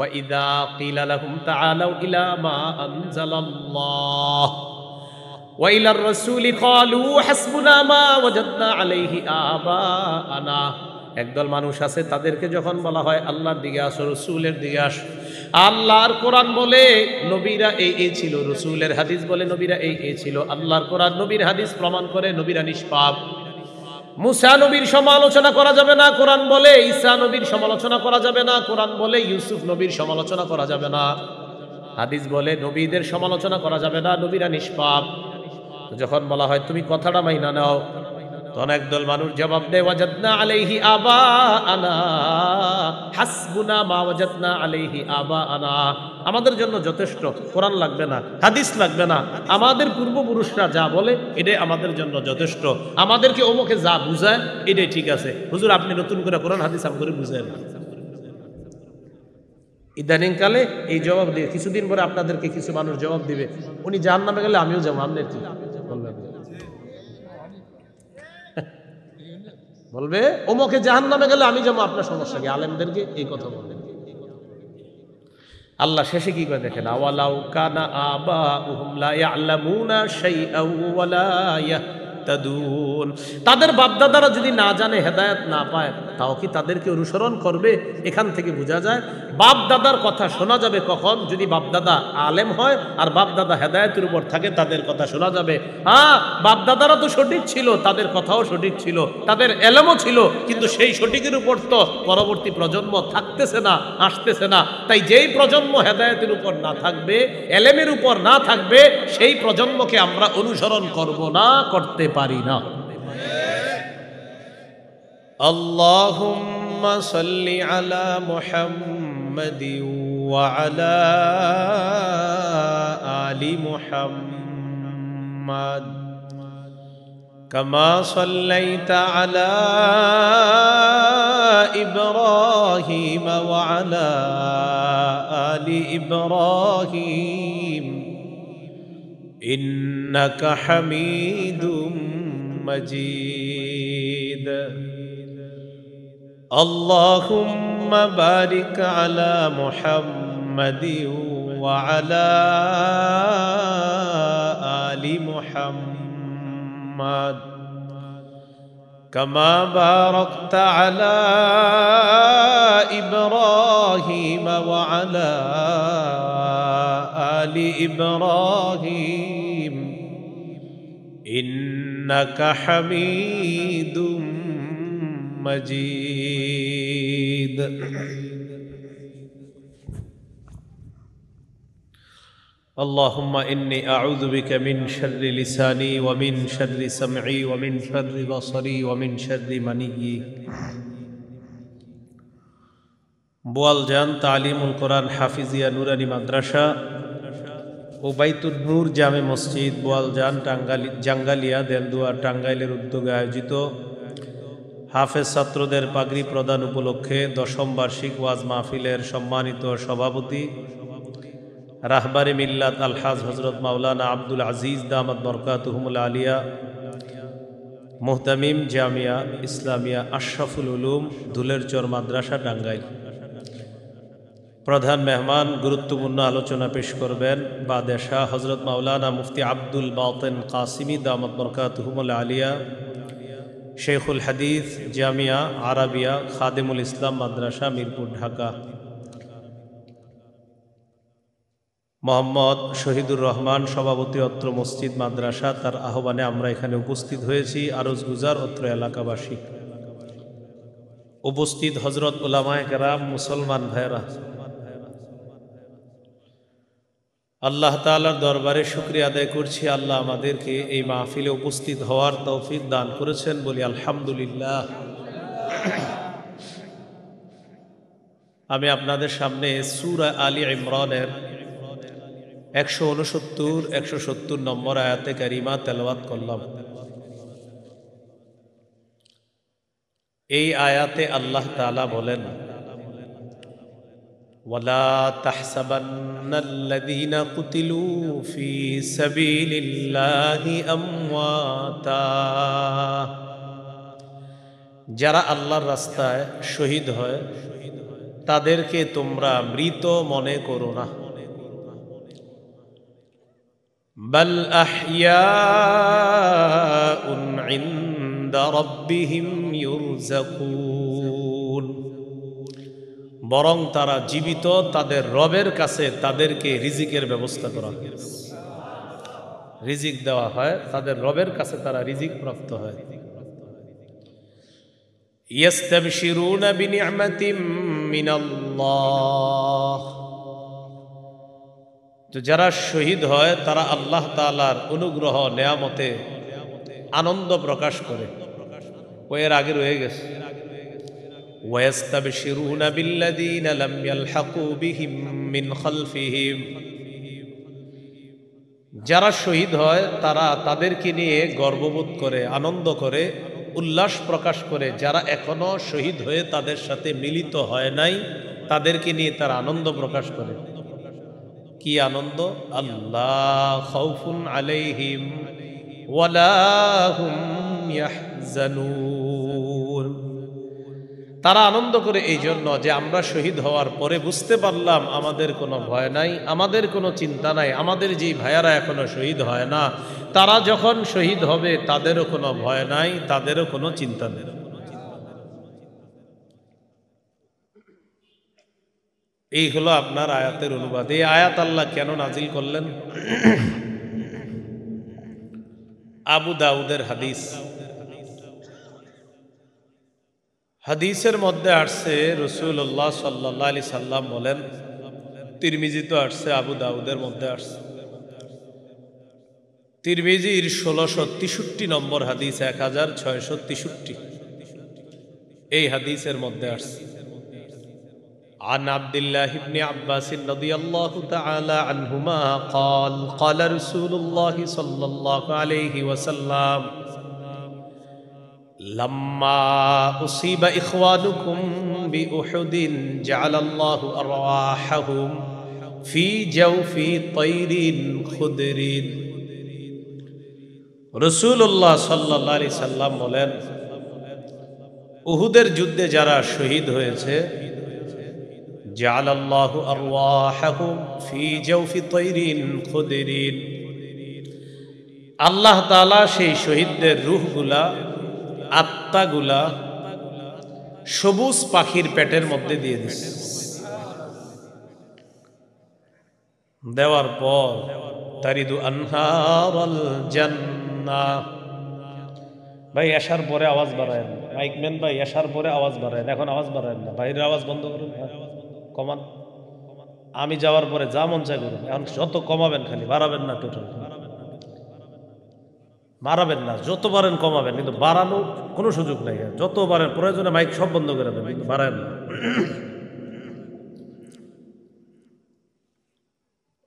وَإِذَا قِيلَ لَهُمْ تَعَالَوْا إِلَى مَا أَنزَلَ اللَّهُ وَإِلَى الرَّسُولِ قَالُوا حَسْبُنَا مَا وَجَدْنَا عَلَيْهِ آبَاءَنَا। একদল মানুষ আছে, তাদেরকে যখন বলা হয় আল্লাহর দিকে আসো, রসুলের দিকে আসো, আল্লাহর কোরআন বলে নবীরা এই ছিল, রসুলের হাদিস বলে নবীরা এই ছিল, আল্লাহর কোরআন নবীর হাদিস প্রমাণ করে নবীরা নিষ্পাপ। মুসা নবীর সমালোচনা করা যাবে না, কোরআন বলে ঈসা নবীর সমালোচনা করা যাবে না, কোরআন বলে ইউসুফ নবীর সমালোচনা করা যাবে না, হাদিস বলে নবীদের সমালোচনা করা যাবে না, নবীরা নিষ্পাপ। যখন বলা হয় তুমি কথাটা মাইনা নাও, তখন একদল মানুষ জবাব দেয় ওয়াজাদনা আলাইহি আবাআনা, হাসবুনা মা ওয়াজাদনা আলাইহি আবাআনা, আমাদের জন্য যথেষ্ট, কোরআন লাগবে না, হাদিস লাগবে না, আমাদের পূর্বপুরুষরা যা বলে এটাই আমাদের জন্য যথেষ্ট, আমাদেরকে ওমকে যা বুঝায় এটাই ঠিক আছে, হুজুর আপনি নতুন করে কোরআন হাদিস আমাকে বুঝায় না। ইদানিং কালে এই জবাব দিয়ে কিছুদিন পরে আপনাদেরকে কিছু মানুষ জবাব দিবে উনি জাহান্নামে গেলে আমিও যাবো, আপনার কি বলবেন? বলবে ওমকে জাহান্নামে গেলে আমি যাবো, আপনার সমস্যা কি? আলেমদেরকে এই কথা বলবেন। আল্লাহ শেষে কি করে দেখেন, আওয়ালাউ কানা আবাউহুম লা ইয়ালামুনা শাইআন ওয়া লা ইয়াহতাদুন, তাদের বাপদাদারা যদি না জানে, হেদায়েত না পায়, তাও কি তাদেরকে অনুসরণ করবে? এখান থেকে বোঝা যায় বাপ দাদার কথা শোনা যাবে কখন, যদি বাপ দাদা আলেম হয় আর বাপ দাদা হেদায়েতের উপর থাকে, তাদের কথা শোনা যাবে। হ্যাঁ, বাপ দাদারা তো সঠিক ছিল, তাদের কথাও সঠিক ছিল, তাদের এলেমও ছিল, কিন্তু সেই সঠিকের উপর তো পরবর্তী প্রজন্ম থাকতেছে না, আসতেছে না। তাই যেই প্রজন্ম হেদায়েতের উপর না থাকবে, এলেমের উপর না থাকবে, সেই প্রজন্মকে আমরা অনুসরণ করব না, করতে পারি না। আল্লাহুম্মা সাল্লি আলা মুহাম্মাদি ওয়া আলা আলি মুহাম্মাদ কামা সাল্লাইতা আলা ইব্রাহিম ওয়া আলা আলি ইব্রাহিম ইন্নাকা হামিদুম মাজিদ। আল্লাহুম্মা বারিক আলা মুহাম্মাদি ওয়া আলা আলি মুহাম্মাদ কামা বারাকতা আলা ইব্রাহিম ওয়া আলা আলি ইব্রাহিম ইন্নাকা হামিদুম মাজিদ। اللهم إني أعوذ بك من شر لساني ومن شر سمعي ومن شر بصري ومن شر مني। বোয়ালজান তালিমুল কোরআন হাফিজিয়া নুরানি মাদ্রাসা ও বাইতুন নূর জামে মসজিদ বোয়ালজান জাঙ্গালিয়া দেলদুয়া টাঙ্গাইলের উদ্যোগে আয়োজিত হাফেজ ছাত্রদের পাগড়ি প্রদান উপলক্ষে 10ম বার্ষিক ওয়াজ মাহফিলের সম্মানিত সভাপতি রাহবারে মিল্লাত আলহাজ হজরত মাওলানা আব্দুল আজিজ দামাত বরকাতুহুমুল আলিয়া মুহতামিম জামিয়া ইসলামিয়া আশরাফুল উলুম ধুলেরচর মাদ্রাসা টাঙ্গাইল, প্রধান মেহমান গুরুত্বপূর্ণ আলোচনা পেশ করবেন বাদেশা হজরত মাওলানা মুফতি আব্দুল বাতেন কাসিমি দামাত বরকাতুহুমুল আলিয়া শেখুল হাদিস জামিয়া আরাবিয়া খাদেমুল ইসলাম মাদ্রাসা মিরপুর ঢাকা। মোহাম্মদ শহীদুর রহমান সভাপতি অত্র মসজিদ মাদ্রাসা, তার আহ্বানে আমরা এখানে উপস্থিত হয়েছি। আরজ গুজার অত্র এলাকাবাসী, উপস্থিত হজরত উলামায়ে কেরাম, মুসলমান ভাইরা, আল্লাহ তাআলার দরবারে শুকরিয়া আদায় করছি, আল্লাহ আমাদেরকে এই মাহফিলে উপস্থিত হওয়ার তৌফিক দান করেছেন, বলি আলহামদুলিল্লাহ। আমি আপনাদের সামনে সূরা আলী ইমরানের 169-170 নম্বর আয়াতে কারিমা তেলাওয়াত করলাম। এই আয়াতে আল্লাহ তাআলা বলেন, ওয়ালা তাহসাবান্নাল্লাযীনা কুতিলু ফী সাবিলিল্লাহি আমওয়াতা, যারা আল্লাহর রাস্তায় শহীদ হয় তাদেরকে তোমরা মৃত মনে করো না। বাল আহইয়াউন ইনদা রাব্বিহিম ইউরযাকুন, বরং তারা জীবিত, তাদের রবের কাছে তাদেরকে রিজিকের ব্যবস্থা করা হয়, রিজিক দেওয়া হয়, তাদের রবের কাছে তারা রিজিক প্রাপ্ত হয়। ইয়াস্তাবশিরুনা বিনি'মাতিম মিনাল্লাহ, তো যারা শহীদ হয় তারা আল্লাহ তাআলার অনুগ্রহ নেয়ামতে আনন্দ প্রকাশ করে। এর আগে রয়ে গেছে ওয়াস্তাবশিরুনা বিল্লাযীনা লাম ইয়ালহাকু বিহিম মিন খালফিহিম, যারা শহীদ হয় তারা তাদেরকে নিয়ে গর্ববোধ করে, আনন্দ করে, উল্লাস প্রকাশ করে। যারা এখনো শহীদ হয়ে তাদের সাথে মিলিত হয় নাই তাদেরকে নিয়ে তারা আনন্দ প্রকাশ করে। কি আনন্দ? আল্লাহ খাউফুন আলাইহিম ওয়ালা হুম ইয়াহজানুন, তারা আনন্দ করে এই জন্য যে আমরা শহীদ হওয়ার পরে বুঝতে পারলাম আমাদের কোনো ভয় নাই, আমাদের কোনো চিন্তা নাই। আমাদের যেই ভাইয়ারা এখনো শহীদ হয় না, তারা যখন শহীদ হবে তাদেরও কোনো ভয় নাই, তাদেরও কোনো চিন্তা নেই। এই হলো আপনার আয়াতের অনুবাদ। এই আয়াত আল্লাহ কেন নাজিল করলেন? আবু দাউদের হাদিস, হাদিসের মধ্যে আসছে রাসূলুল্লাহ সাল্লাল্লাহু আলাইহি সাল্লাম বলেন, তিরমিজিতে আসছে, আবু দাউদের মধ্যে আসছে, তিরমিজির 1663 নম্বর হাদিস, 1663 এই হাদিসের মধ্যে আসছে। عن عبد الله بن عباس رضي الله تعالى عنهما قال قال رسول الله صلى الله عليه وسلم لما أصيب إخوانكم بأحد جعل الله أرواحهم في جوف طير خضر। রাসূলুল্লাহ সাল্লাল্লাহু আলাইহি সাল্লাম বলেন, উহুদের যুদ্ধে যারা শহীদ হয়েছে, জাআলাল্লাহু আরওয়াহাহুম ফি জাওফি তাইরিন খুদরিন, আল্লাহ তাআলা সেই শহীদদের রূহগুলা, আত্মাগুলা সবুজ পাখির পেটের মধ্যে দিয়ে দিচ্ছে। দেওয়ার পর তারিদু আনহারাল জান্নাহ, ভাই এশার পরে আওয়াজ বাড়ায়েন, মাইকম্যান ভাই এশার পরে আওয়াজ বাড়ায়েন, এখন আওয়াজ বাড়ায়েন না, বাইরের আওয়াজ বন্ধ করুন, কমান। আমি যাওয়ার পরে যা মন চাই করুন, এখন যত কমাবেন, খালি বাড়াবেন না, টোটাল বাড়াবেন না, যত পারেন কমাবেন, কিন্তু বাড়ানো কোনো সুযোগ নাই। যত পারেন প্রয়োজনে মাইক সব বন্ধ করে দেবেন, কিন্তু বাড়াবেন না।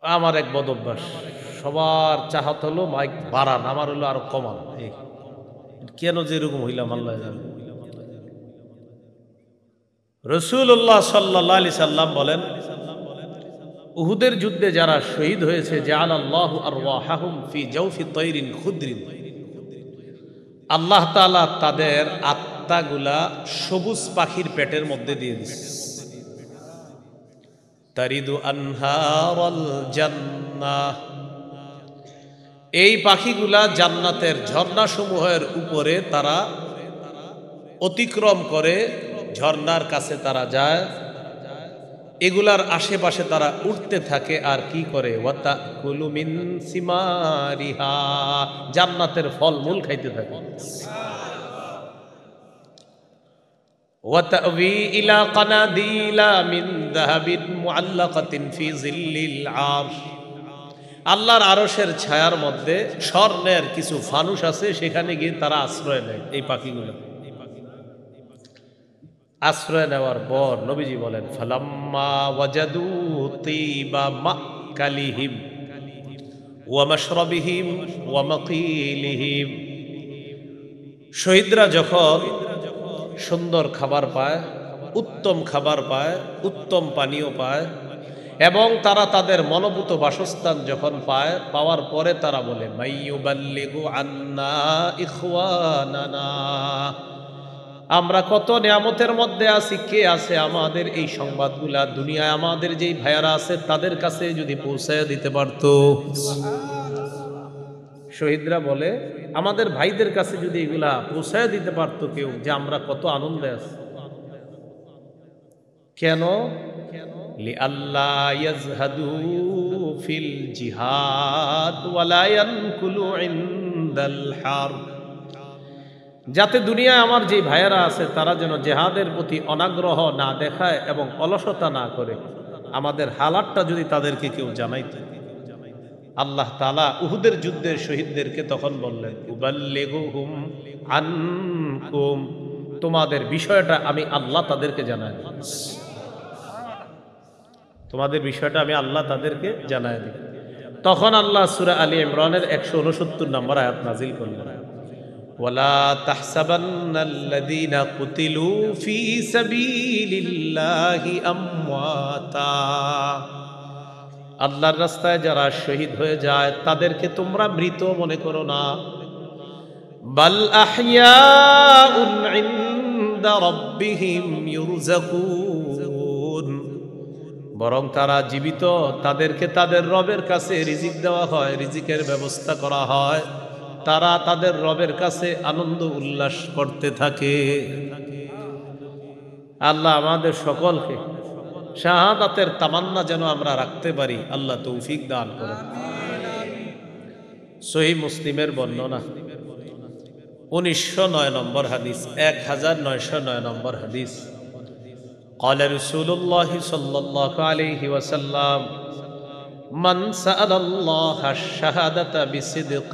আমার এক বদ অভ্যাস, সবার চাহাত হলো মাইক বাড়ান, আমার হলো আরো কমান। কেন যে এরকম হইলাম আল্লাহ জানে। রাসূলুল্লাহ সাল্লাল্লাহু আলাইহি সাল্লাম বলেন, উহুদের যুদ্ধে যারা শহীদ হয়েছে, জাআলাল্লাহু আরওয়াহাহুম ফি জাওফি তাইরিন খুদরিন, আল্লাহ তাআলা তাদের আত্মাগুলা সবুজ পাখির পেটের মধ্যে দিয়ে দিয়েছে। তারিদু আনহারাল জান্নাহ, এই পাখিগুলা জান্নাতের ঝর্ণাসমূহের উপরে তারা অতিক্রম করে, ঝর্ণার কাছে তারা যায়, এগুলার আশেপাশে তারা উঠতে থাকে। আর কি করে? ওয়াতাকুলু মিন সিমারিহা, জান্নাতের ফলমূল খাইতে থাকে। ওয়াতাওয়ি ইলা কানাদিলা মিন যাহাবিন মুআল্লাকাতিন ফি জিল্লিল আরশ, আল্লাহর আরশের ছায়ার মধ্যে স্বর্ণের কিছু ফানুস আছে, সেখানে গিয়ে তারা আশ্রয় নেয়। এই পাখিগুলো আশ্রয় নেওয়ার পর নবীজি বলেন, ফালাম্মা ওয়াজাদু তিবা মাকালিহিম ওয়া মাশরাবিহিম ওয়া মাকিলিহিম, শহীদরা যখন সুন্দর খাবার পায়, উত্তম খাবার পায়, উত্তম পানীয় পায়, এবং তারা তাদের মনোভূত বাসস্থান যখন পায়, পাওয়ার পরে তারা বলে, মাইয়ুবাল্লিগু আন্না ইখওয়ানানা, আমরা কত নিয়ামতের মধ্যে আছি, কে আছে আমাদের এই সংবাদগুলা দুনিয়ায় আমাদের যেই ভাইয়ারা আছে তাদের কাছে যদি পৌঁছায় দিতে পারতো। শহীদরা বলে আমাদের ভাইদের কাছে যদি এগুলা পৌঁছায় দিতে পারতো কেউ, যে আমরা কত আনন্দে আছি। কেন? লিআল্লা ইয়াজহাদু ফিল জিহাদ ওয়ালা ইয়ানকুলু ইনদাল হারব, যাতে দুনিয়ায় আমার যে ভাইয়েরা আছে তারা যেন জেহাদের প্রতি অনাগ্রহ না দেখায় এবং অলসতা না করে। আমাদের হালাতটা যদি তাদেরকে কেউ জানাইতো। আল্লাহ তাআলা উহুদের যুদ্ধের শহীদদেরকে তখন বললেন, উবাল্লিগুহুম আনকুম, তোমাদের বিষয়টা আমি আল্লাহ তাদেরকে জানাই দিই। তোমাদের বিষয়টা আমি আল্লাহ তাদেরকে জানাই দিই। তখন আল্লাহ সূরা আলী ইমরানের 169 নম্বর আয়াত নাজিল করলেন, ওয়ালা তাহসাবান্নাল্লাযীনা কুতিলু ফী সাবিলিল্লাহি আমওয়াতা, আল্লাহর রাস্তায় যারা শহীদ হয়ে যায় তাদেরকে তোমরা মৃত মনে করো না। বাল আহইয়াউন ইনদা রাব্বিহিম ইউরযাকুন, বরং তারা জীবিত, তাদেরকে তাদের রবের কাছে রিজিক দেওয়া হয়, রিজিকের ব্যবস্থা করা হয়, তারা তাদের রবের কাছে আনন্দ উল্লাস করতে থাকে। আল্লাহ আমাদের সকলকে শাহাদাতের তামান্না যেন আমরা রাখতে পারি, আল্লাহ তৌফিক দান করেন। সহিহ মুসলিমের বর্ণনা 1909 নম্বর হাদিস, 1909 নম্বর হাদিস। قال رسول الله صلى الله عليه وسلم من سأل الله الشهادة بصدق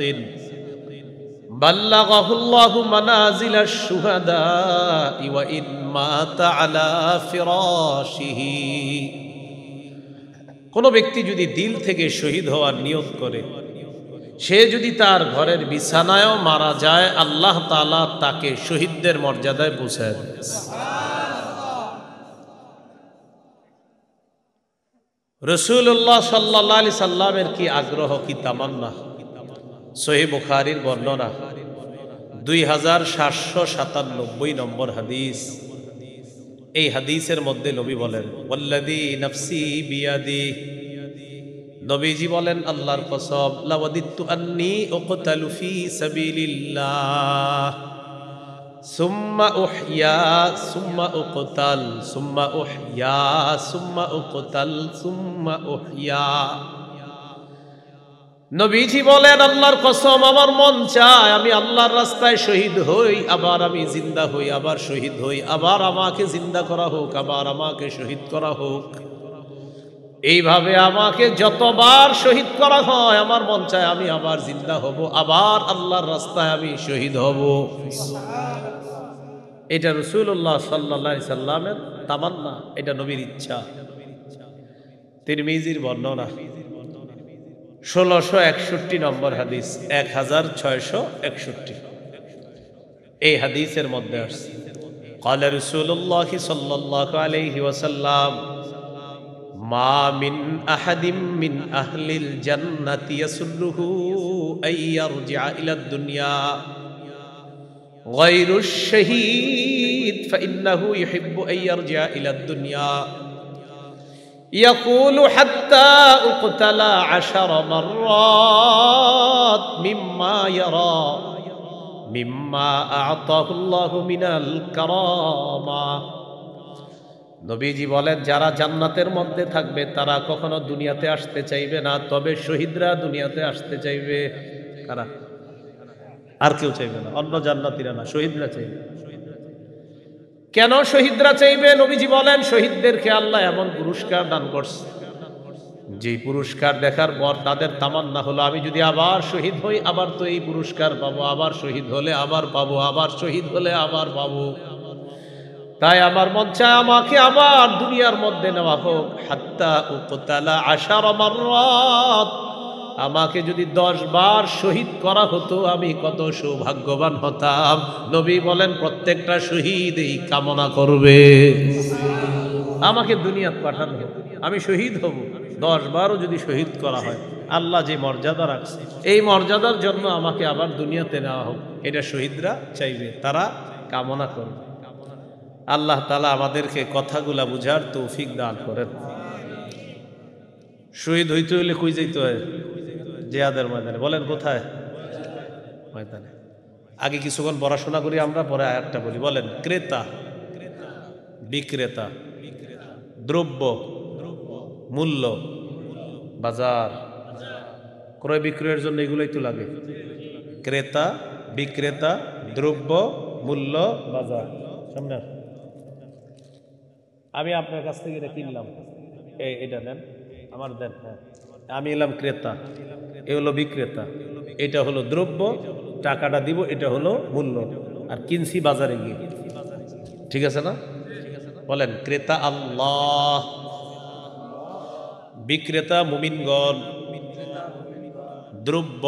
بلغه الله منازل الشهداء وإن مات على فراشه, কোন ব্যক্তি যদি দিল থেকে শহীদ হওয়ার নিয়ত করে, সে যদি তার ঘরের বিছানায়ও মারা যায়, আল্লাহ তাআলা তাকে শহীদদের মর্যাদায় পৌঁছায় দেন। রাসূলুল্লাহ সাল্লাল্লাহু আলাইহি সাল্লামের কি আগ্রহ, কি তামান্না। সহিহ বুখারীর বর্ণনা 2797 নম্বর হাদিস। এই হাদিসের মধ্যে নবী বলেন, ওয়াল্লাযী নাফসি বিয়াদি, নবীজি বলেন আল্লাহর কসম, লাওয়াদিতু আন্নী উকতালু ফি সাবিলিল্লাহ সুম্মা উহইয়া সুম্মা উকতাল সুম্মা উহইয়া সুম্মা উকতাল সুম্মা উহইয়া। নবীজি বলেন আল্লাহর কসম, আমার মন চায় আমি আল্লাহর রাস্তায় শহীদ হই, আবার আমি জিন্দা হই, আবার শহীদ হই, আবার আমাকে জিন্দা করা হোক, আবার আমাকে শহীদ করা হোক। এইভাবে আমাকে যতবার শহীদ করা হয়, আমার মন চায় আমি আবার জিন্দা হব, আবার আল্লাহর রাস্তায় আমি শহীদ হব। এটা রাসূলুল্লাহ সাল্লাল্লাহু আলাইহি সাল্লামের তামান্না, এটা নবীর ইচ্ছা। তিরমিজির বর্ণনা 1661 নম্বর হাদিস, 1661। এই হাদিসের মধ্যে আসছে, قال رسول الله صلى الله عليه وسلم ما من أحد من أهل الجنة يسره أن يرجع إلى الدنيا غير الشهيد فإنه يحب أن يرجع إلى الدنيا يقول حتى أقتل 10 مرات مما يرى مما أعطاه الله من الكرامة। নবীজি বলেন, যারা জান্নাতের মধ্যে থাকবে তারা কখনো দুনিয়াতে আসতে চাইবে না, তবে শহীদরা দুনিয়াতে আসতে চাইবে। কারা? আর কেউ চাইবে না, অন্য জান্নাতীরা না, শহীদরা চাইবে। কেন শহীদরা চাইবে? নবীজি বলেন, শহীদদেরকে আল্লাহ এমন পুরস্কার দান করছে, যে পুরস্কার দেখার পর তাদের তামান্না হলো, আমি যদি আবার শহীদ হই, আবার তো এই পুরস্কার পাবো, আবার শহীদ হলে আবার পাবো, আবার শহীদ হলে আবার পাবো। তাই আমার মন চায় আমাকে আবার দুনিয়ার মধ্যে নেওয়া হোক। হাত্তা উকতালা 10 মাররাত, আমাকে যদি 10 বার শহীদ করা হতো আমি কত সৌভাগ্যবান হতাম। নবী বলেন, প্রত্যেকটা শহীদ এই কামনা করবে, আমাকে দুনিয়াতে পাঠানো হোক, আমি শহীদ হব। 10 বারও যদি শহীদ করা হয়, আল্লাহ যে মর্যাদা রাখছে, এই মর্যাদার জন্য আমাকে আবার দুনিয়াতে নেওয়া হোক, এটা শহীদরা চাইবে, তারা কামনা করবে। আল্লাহ তাআলা আমাদেরকে কথাগুলা বুঝার তৌফিক দান করেন। শহীদ হইতে হইলে কই যাইতে হয়? জিহাদের ময়দানে। বলেন কোথায়? ময়দানে। আগে কিছুক্ষণ পড়াশোনা করি আমরা, পরে আয়াতটা বলি। বলেন ক্রেতা বিক্রেতা, দ্রব্য মূল্য, বাজার, ক্রয় বিক্রয়ের জন্য এগুলোই তো লাগে। ক্রেতা বিক্রেতা, দ্রব্য মূল্য, বাজার। সামনে আমি আপনার কাছ থেকে এটা কিনলাম, এটা নেন, আমার দেন। হ্যাঁ, আমি এলাম ক্রেতা, এ হলো বিক্রেতা, এটা হলো দ্রব্য, টাকাটা দিব, এটা হলো মূল্য। আর কিনছি বাজারে গিয়ে, ঠিক আছে না? বলেন ক্রেতা আল্লাহ, বিক্রেতা মুমিনগণ, দ্রব্য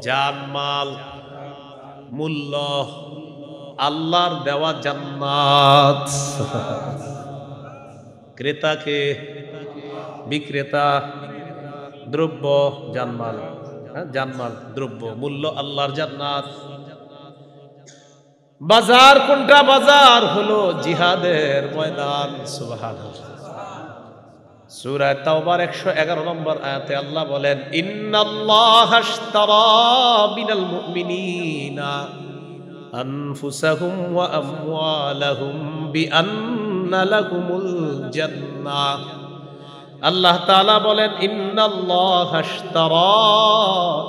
জানমাল, মূল্য আল্লাহর দেওয়া জান্নাত। ক্রেতাকে, বিক্রেতা, দ্রব্য জানমাল, জানমাল দ্রব্য, মূল্য আল্লাহর জান্নাত। বাজার কোনটা? বাজার হলো জিহাদের ময়দান। সুবহানাল্লাহ। সূরা তাওবার 111 নম্বর আয়াতে আল্লাহ বলেন, ইন্নাল্লাহা আশতারা মিনাল মুমিনিনা আনফুসাহুম ওয়া আমওয়ালাহুম বিআন্না লাহুমুল জান্নাহ। আল্লাহ তাআলা বলেন, ইন্নাল্লাহা আশতারা,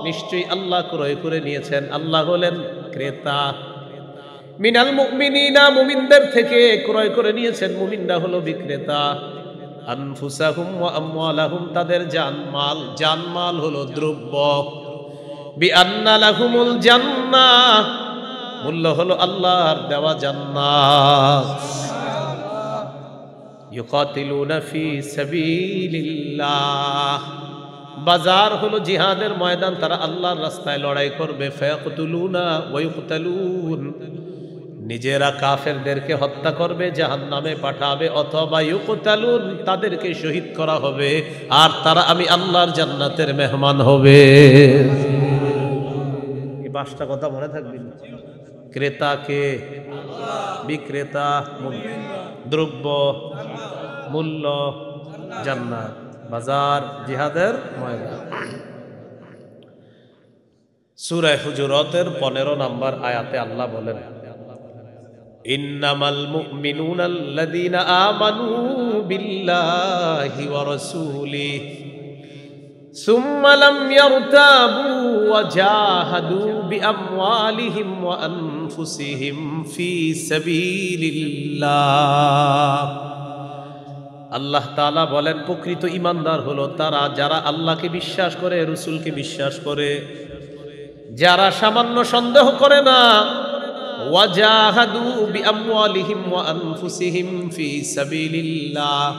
নিশ্চয়ই আল্লাহ ক্রয় করে নিয়েছেন। আল্লাহ হলেন ক্রেতা। মিনাল মুমিনিনা, মুমিনদের থেকে ক্রয় করে নিয়েছেন। মুমিনরা হলো বিক্রেতা। আনফুসাহুম ওয়া আমওয়ালাহুম, তাদের জানমাল, জানমাল হলো দ্রব্য। বিআন্না লাহুমুল জান্নাহ, মূল্য হলো আল্লাহর দেওয়া জান্নাত। ইউকাতিলুনা ফি সাবিলিল্লাহ, বাজার হলো জিহাদের ময়দান। তারা আল্লাহর রাস্তায় লড়াই করবে। ফায়াকতুলুনা ওয়া ইউকতালুন, নিজেরা কাফেরদেরকে হত্যা করবে, জাহান্নামে পাঠাবে, অথবা ইউকতালুন, তাদেরকে শহীদ করা হবে, আর তারা আমি আল্লাহর জান্নাতের মেহমান হবে। এই পাঁচটা কথা মনে থাকবে। ক্রেতাকে, বিক্রেতা, দ্রব্য মূল্য, জান্নাত, বাজার জিহাদের ময়দান। সূরা হুজুরাতের 15 নম্বর আয়াতে আল্লাহ বলেন, ইন্নামাল মুমিনুনা আল্লাযীনা আমানু বিল্লাহি ওয়া রাসূলিহি সুম্মা লাম ইয়ারতাবু ওয়া জাহাদু বিআমওয়ালিহিম ওয়া আনফুসিহিম ফি সাবিলিল্লাহ। আল্লাহ তাআলা বলেন, প্রকৃত ঈমানদার হলো তারা যারা আল্লাহকে বিশ্বাস করে, রাসূলকে বিশ্বাস করে, যারা সামান্য সন্দেহ করে না। ওয়াজাহাদু বিআমওয়ালিহিম ওয়া আনফুসিহিম ফি সাবিলিল্লাহ,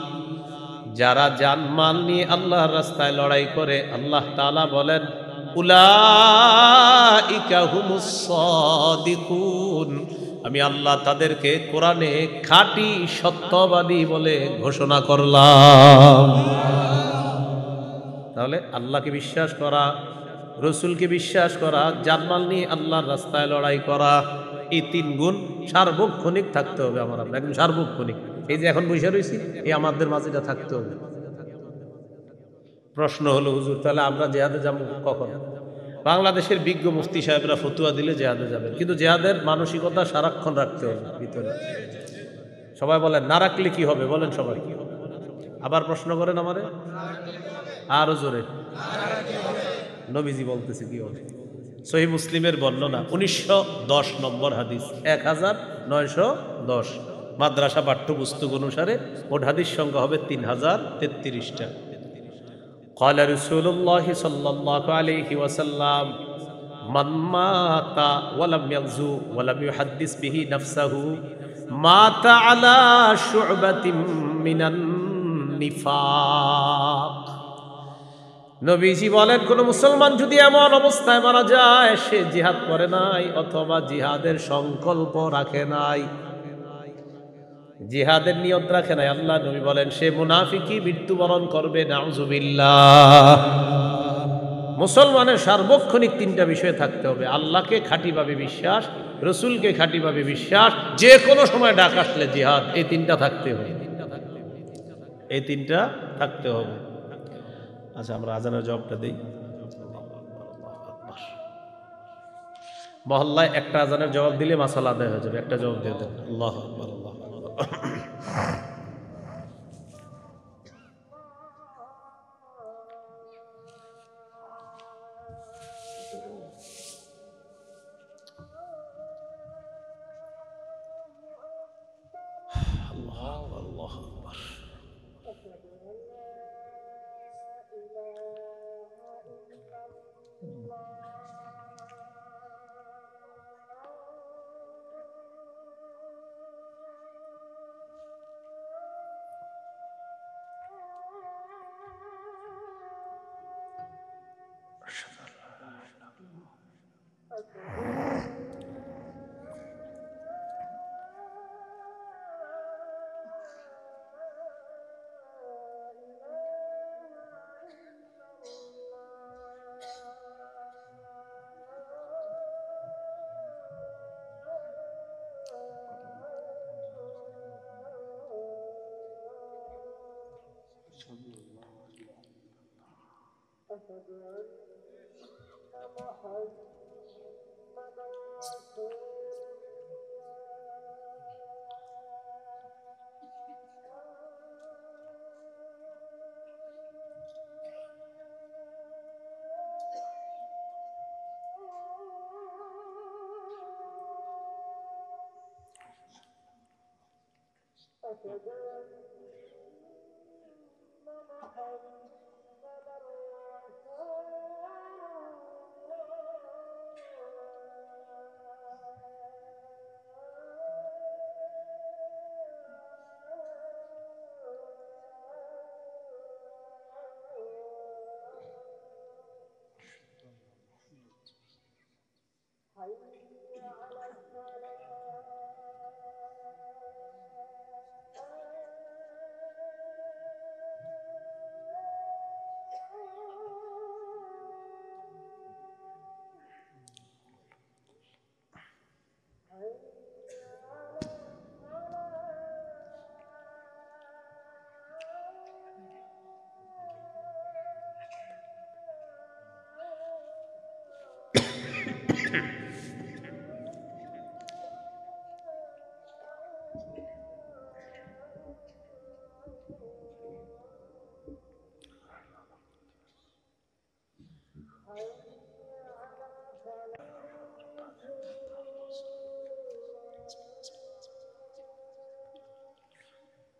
যারা জানমাল নিয়ে আল্লাহর রাস্তায় লড়াই করে। আল্লাহ তাআলা বলেন, উলাইকা হুমুস সাদিকুন, আমি আল্লাহ তাদেরকে কোরআনে খাঁটি সত্যবাদী বলে ঘোষণা করলাম। তাহলে আল্লাহকে বিশ্বাস করা, রসুলকে বিশ্বাস করা, জানমাল নিয়ে আল্লাহর রাস্তায় লড়াই করা, এই 3 গুণ সার্বক্ষণিক থাকতে হবে আমার আপনার, একদম সার্বক্ষণিক। এই যে এখন বসে রয়েছি, এই আমাদের মাঝে এটা থাকতে হবে। প্রশ্ন হলো, হুজুর তাহলে আমরা জিহাদে যাব কখন? বাংলাদেশের বিজ্ঞ মুফতি সাহেবরা ফতুয়া দিলে জিহাদে যাবেন, কিন্তু জিহাদের মানসিকতা সারাক্ষণ রাখতে হবে ভিতরে। সবাই বলেন, না রাখলে কি হবে? বলেন সবাই। আবার প্রশ্ন করেন আমারে, আরো জোরে। নবীজি বলতেছে কি হবে? সহিহ মুসলিমের বর্ণনা, 1910 নম্বর হাদিস, 1910, মাদ্রাসা পাঠ্যপুস্তক অনুসারে মোট হাদিস সংখ্যা হবে 3033টা। قال رسول الله صلى الله عليه وسلم من مات ولم يغزو ولم يحدث به نفسه مات على شعبة من النفاق। নবীজি বলেন, কোন মুসলমান যদি এমন অবস্থায় মারা যায়, সে জিহাদ করে নাই অথবা জিহাদের সংকল্প রাখে নাই, জিহাদের নিয়ত রাখে নাই, আল্লাহ নবী বলেন সে মুনাফিকি মৃত্যুবরণ করবে। নাউজুবিল্লাহ। মুসলমানের সার্বক্ষণিক তিনটা বিষয় থাকতে হবে: আল্লাহকে খাঁটিভাবে বিশ্বাস, রসুলকে খাঁটিভাবে বিশ্বাস, যে কোনো সময় ডাক আসলে জিহাদ। এই তিনটা থাকতে হবে, এই তিনটা থাকতে হবে। আচ্ছা, আমরা আজানের জবাবটা দিই। মহল্লায় একটা আজানের জবাব দিলে মাসালা আদায় হয়ে যাবে। একটা জবাব দিয়ে দেন। আল্লাহু আকবার, আল্লাহু আকবার।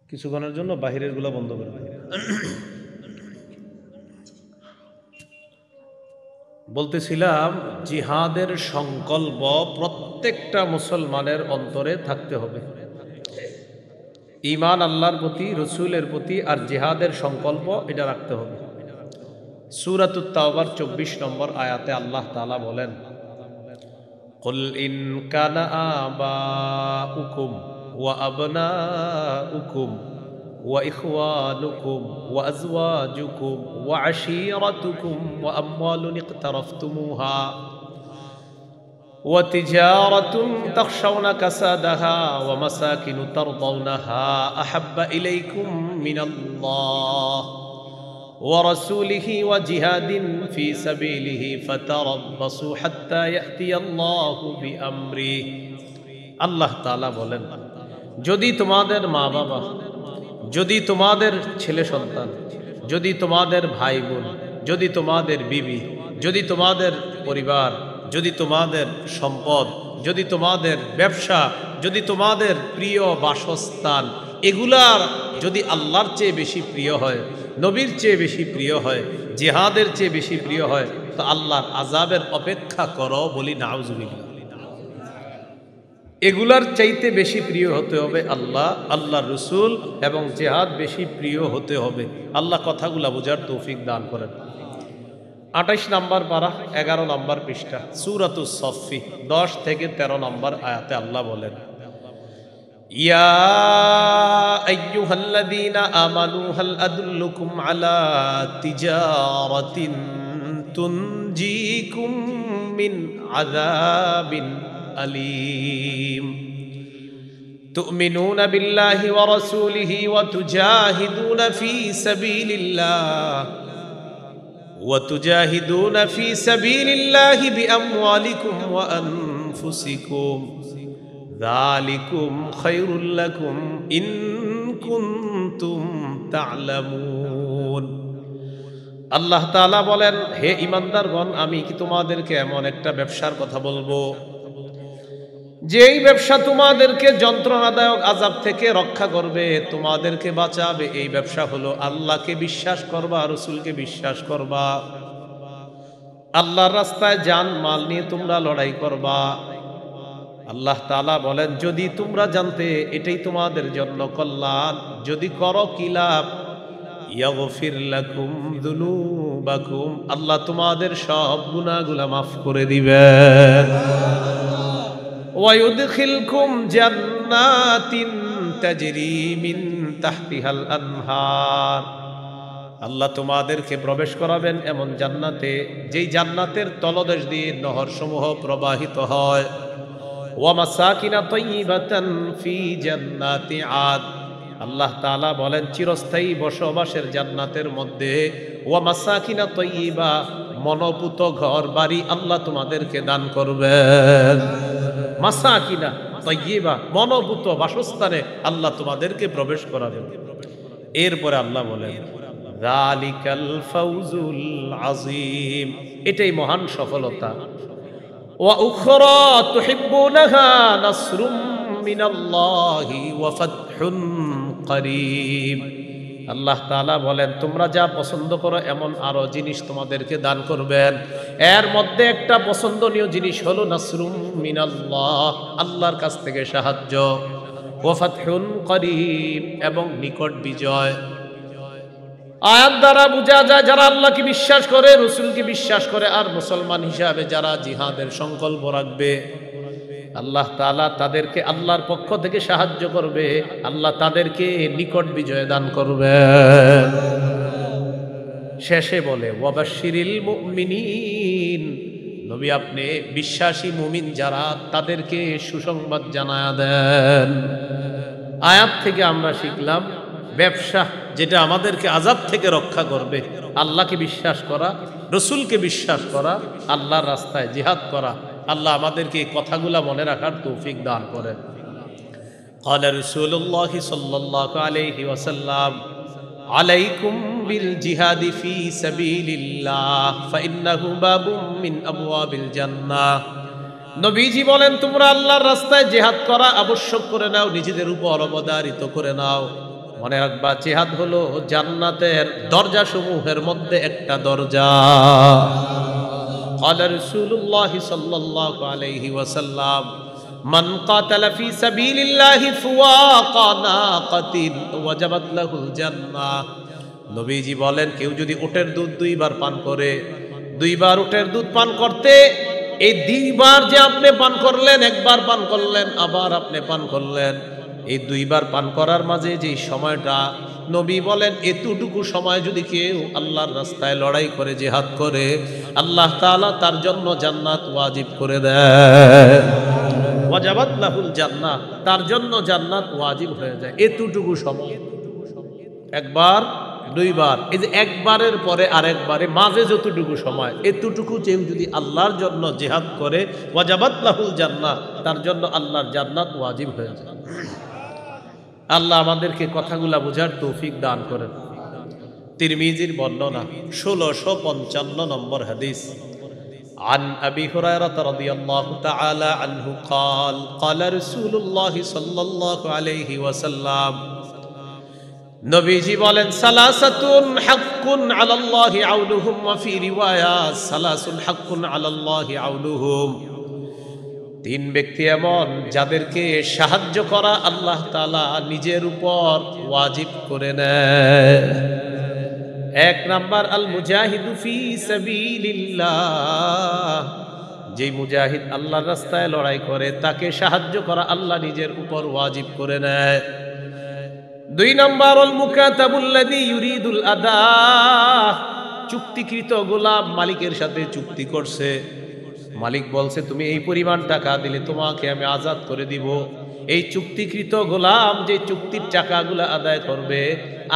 কিছুক্ষণের জন্য বাহিরের গুলা বন্ধ করে দেবে। বলতেছিলাম, জিহাদের সংকল্প প্রত্যেকটা মুসলমানের অন্তরে থাকতে হবে। ঈমান আল্লাহর প্রতি, রসুলের প্রতি, আর জিহাদের সংকল্প এটা রাখতে হবে। সূরাতুত তাওবার 24 নম্বর আয়াতে আল্লাহ তাআলা বলেন, কুল ইন কানা আবাউকুম ওয়া আবনাউকুম ওয়া ইখওয়ানুকুম ওয়া আজওয়াজুকুম ওয়া আশীরাতুকুম ওয়া আমওয়ালুন ইকতারাফতুমুহা ওয়া তিজারাতুন তাখশাউনা কাসাদাহা ওয়া মাসাকিনু তারদাউনাহা আহাব্বা ইলাইকুম মিনাল্লাহ ওয়া রাসূলিহি ওয়া জিহাদিন ফি সাবিলিহি ফাতারাব্বাসু হাত্তা ইয়াতিয়াল্লাহু বিআমরিহি। আল্লাহ তাআলা বলেন, যদি তোমাদের মা বাবা, যদি তোমাদের ছেলে সন্তান, যদি তোমাদের ভাই বোন, যদি তোমাদের বিবি, যদি তোমাদের পরিবার, যদি তোমাদের সম্পদ, যদি তোমাদের ব্যবসা, যদি তোমাদের প্রিয় বাসস্থান, এগুলার যদি আল্লাহর চেয়ে বেশি প্রিয় হয়, নবীর চেয়ে বেশি প্রিয় হয়, জিহাদের চেয়ে বেশি প্রিয় হয়, তো আল্লাহর আযাবের অপেক্ষা করো। বলি নাউজুবিল্লাহ। এগুলার চাইতে বেশি প্রিয় হতে হবে আল্লাহ, আল্লাহর রসুল এবং জিহাদ বেশি প্রিয় হতে হবে। আল্লাহ কথাগুলা বোঝার তৌফিক দান করেন। 28 নম্বর পারা, 11 নম্বর পৃষ্ঠা, সূরাতুস সফফি 10 থেকে 13 নম্বর আয়াতে আল্লাহ বলেন, ইয়া আইয়ুহাল্লাযীনা আমানু হাল আদুল্লুকুম আলা তিজারাতিন তুনজিকুম মিন আযাবিন আলীম তুমিনুনা বিল্লাহি ওয়া রাসূলিহি ওয়া তুজাহিদুনা ফি সাবিলিল্লাহি বিআমওয়ালিকুম ওয়া আনফুসিকুম যালিকুম খায়রুল লাকুম ইন কুনতুম তা'লামুন। আল্লাহ তাআলা বলেন, হে ঈমানদারগণ, আমি কি তোমাদেরকে এমন একটা ব্যবসার কথা বলবো যেই ব্যবসা তোমাদেরকে যন্ত্রণাদায়ক আযাব থেকে রক্ষা করবে, তোমাদেরকে বাঁচাবে। এই ব্যবসা হলো আল্লাহকে বিশ্বাস করবা, রাসূলকে বিশ্বাস করবা, আল্লাহর রাস্তায় জান মাল নিয়ে তোমরা লড়াই করবা। আল্লাহ তাআলা বলেন, যদি তোমরা জানতে এটাই তোমাদের জন্য কল্যাণ, যদি করো কি লাভ? ইয়াগফির লাকুম যুনুবাকুম, আল্লাহ তোমাদের সব গুনাহগুলো মাফ করে দিবেন। ওয়া ইউদখিলকুম জান্নাতিন তাজরি মিন তাহতিহাল আনহার, আল্লাহ তোমাদেরকে প্রবেশ করাবেন এমন জান্নাতে যেই জান্নাতের তলদেশ দিয়ে নহরসমূহ প্রবাহিত হয়। ওয়া মাসাকিনা তাইয়্যিবাতান ফি জান্নাতি আদ, আল্লাহ তাআলা বলেন চিরস্থায়ী বসবাসের জান্নাতের মধ্যে ওয়া মাসাকিনা তাইয়্যিবা, মনোপুত ঘর বাড়ি আল্লাহ তোমাদেরকে দান করবেন। মাসাকিনা তাইয়্যিবা, মনোপুত বাসস্থানে আল্লাহ তোমাদেরকে প্রবেশ করাবেন। এরপরে আল্লাহ বলেন, যালিকাল ফাউজুল আযীম, এটাই মহান সফলতা। ওয়া উখরা তুহিব্বুনাহা নাসরুম মিনাল্লাহি ওয়া ফাতহুন করিব, আল্লাহ তাআলা বলেন তোমরা যা পছন্দ করো এমন আরো জিনিস তোমাদেরকে দান করবেন। এর মধ্যে একটা পছন্দনীয় জিনিস হলো নাসরুম মিনাল্লাহ, আল্লাহর কাছ থেকে সাহায্য, ওয়া ফাতহুন করিব, এবং নিকট বিজয়। আয়াত দ্বারা বোঝা যায় যারা আল্লাহকে বিশ্বাস করে, রাসূলকে বিশ্বাস করে, আর মুসলমান হিসাবে যারা জিহাদের সংকল্প রাখবে, আল্লাহ তাআলা তাদেরকে আল্লাহর পক্ষ থেকে সাহায্য করবে, আল্লাহ তাদেরকে নিকট বিজয় দান করবেন। শেষে বলে, ওয়াবাশশিরিল মুমিনিন, নবী আপনি বিশ্বাসী মুমিন যারা তাদেরকে সুসংবাদ জানায়া দেন। আয়াত থেকে আমরা শিখলাম ব্যবসা যেটা আমাদেরকে আযাব থেকে রক্ষা করবে, আল্লাহকে বিশ্বাস করা, রাসূলকে বিশ্বাস করা, আল্লাহর রাস্তায় জিহাদ করা। আল্লাহ আমাদেরকে এই কথাগুলা মনে রাখার তৌফিক দান করেন। قال رسول الله صلى الله عليه وسلم عليكم بالجهاد في سبيل الله فإنه باب من أبواب الجنة। নবীজি বলেন তোমরা আল্লাহর রাস্তায় জিহাদ করা আবশ্যক করে নাও, নিজেদের উপর অবধারিত করে নাও। মনে রাখবা জিহাদ হলো জান্নাতের দরজা সমূহের মধ্যে একটা দরজা। قال رسول الله صلى الله عليه وسلم من قاتل في سبيل الله فواق ناقة وجبت له الجنة। নবীজি বলেন কেউ যদি উটের দুধ দুইবার পান করে, দুইবার উটের দুধ পান করতে, এই দুইবার যে আপনি পান করলেন, একবার পান করলেন আবার আপনি পান করলেন, এই দুইবার পান করার মাঝে যে সময়টা, নবী বলেন এতটুকু সময় যদি কেউ আল্লাহর রাস্তায় লড়াই করে জিহাদ করে, আল্লাহ তাআলা তার জন্য জান্নাত ওয়াজিব করে দেন। ওয়াজাবাত লাহুল জান্নাহ, তার জন্য জান্নাত ওয়াজিব হয়ে যায় এতটুকু সময়। একবার দুইবার, এই যে একবারের পরে আরেকবারে মাঝে যতটুকু সময়, এতটুকু কেউ যদি আল্লাহর জন্য জিহাদ করে, ওয়াজাবাত লাহুল জান্নাহ, তার জন্য আল্লাহর জান্নাত ওয়াজিব হয়ে যায়। আল্লাহ আমাদেরকে কথাগুলা বোঝার তৌফিক দান করেন। তিরমিজির বর্ণনা 1655 নম্বর হাদিস। عن أبي هريرة رضي الله تعالى عنه قال قال رسول الله صلى الله عليه وسلم নবীজি বলেন সালাসাতুন হাক্কুন আলাল্লাহি আউনুহুম ওয়া ফি রিওয়ায়া সালাসুন হাক্কুন আলাল্লাহি আউনুহুম। তিন ব্যক্তি এমন যাদেরকে সাহায্য করা আল্লাহ তাআলা নিজের উপর ওয়াজিব করে নেয়। এক নাম্বার আল মুজাহিদু ফি সাবিলিল্লাহ, যে মুজাহিদ আল্লাহর রাস্তায় লড়াই করে তাকে সাহায্য করা আল্লাহ নিজের উপর ওয়াজিব করে নেয়। দুই নাম্বার আল মুকাতাবুল্লাযী ইউরিদুল আদা, চুক্তিকৃত গোলাম মালিকের সাথে চুক্তি করছে, মালিক বলছে তুমি এই পরিমাণ টাকা দিলে তোমাকে আমি আজাদ করে দিব। এই চুক্তিকৃত গোলাম যে চুক্তির টাকাগুলো আদায় করবে,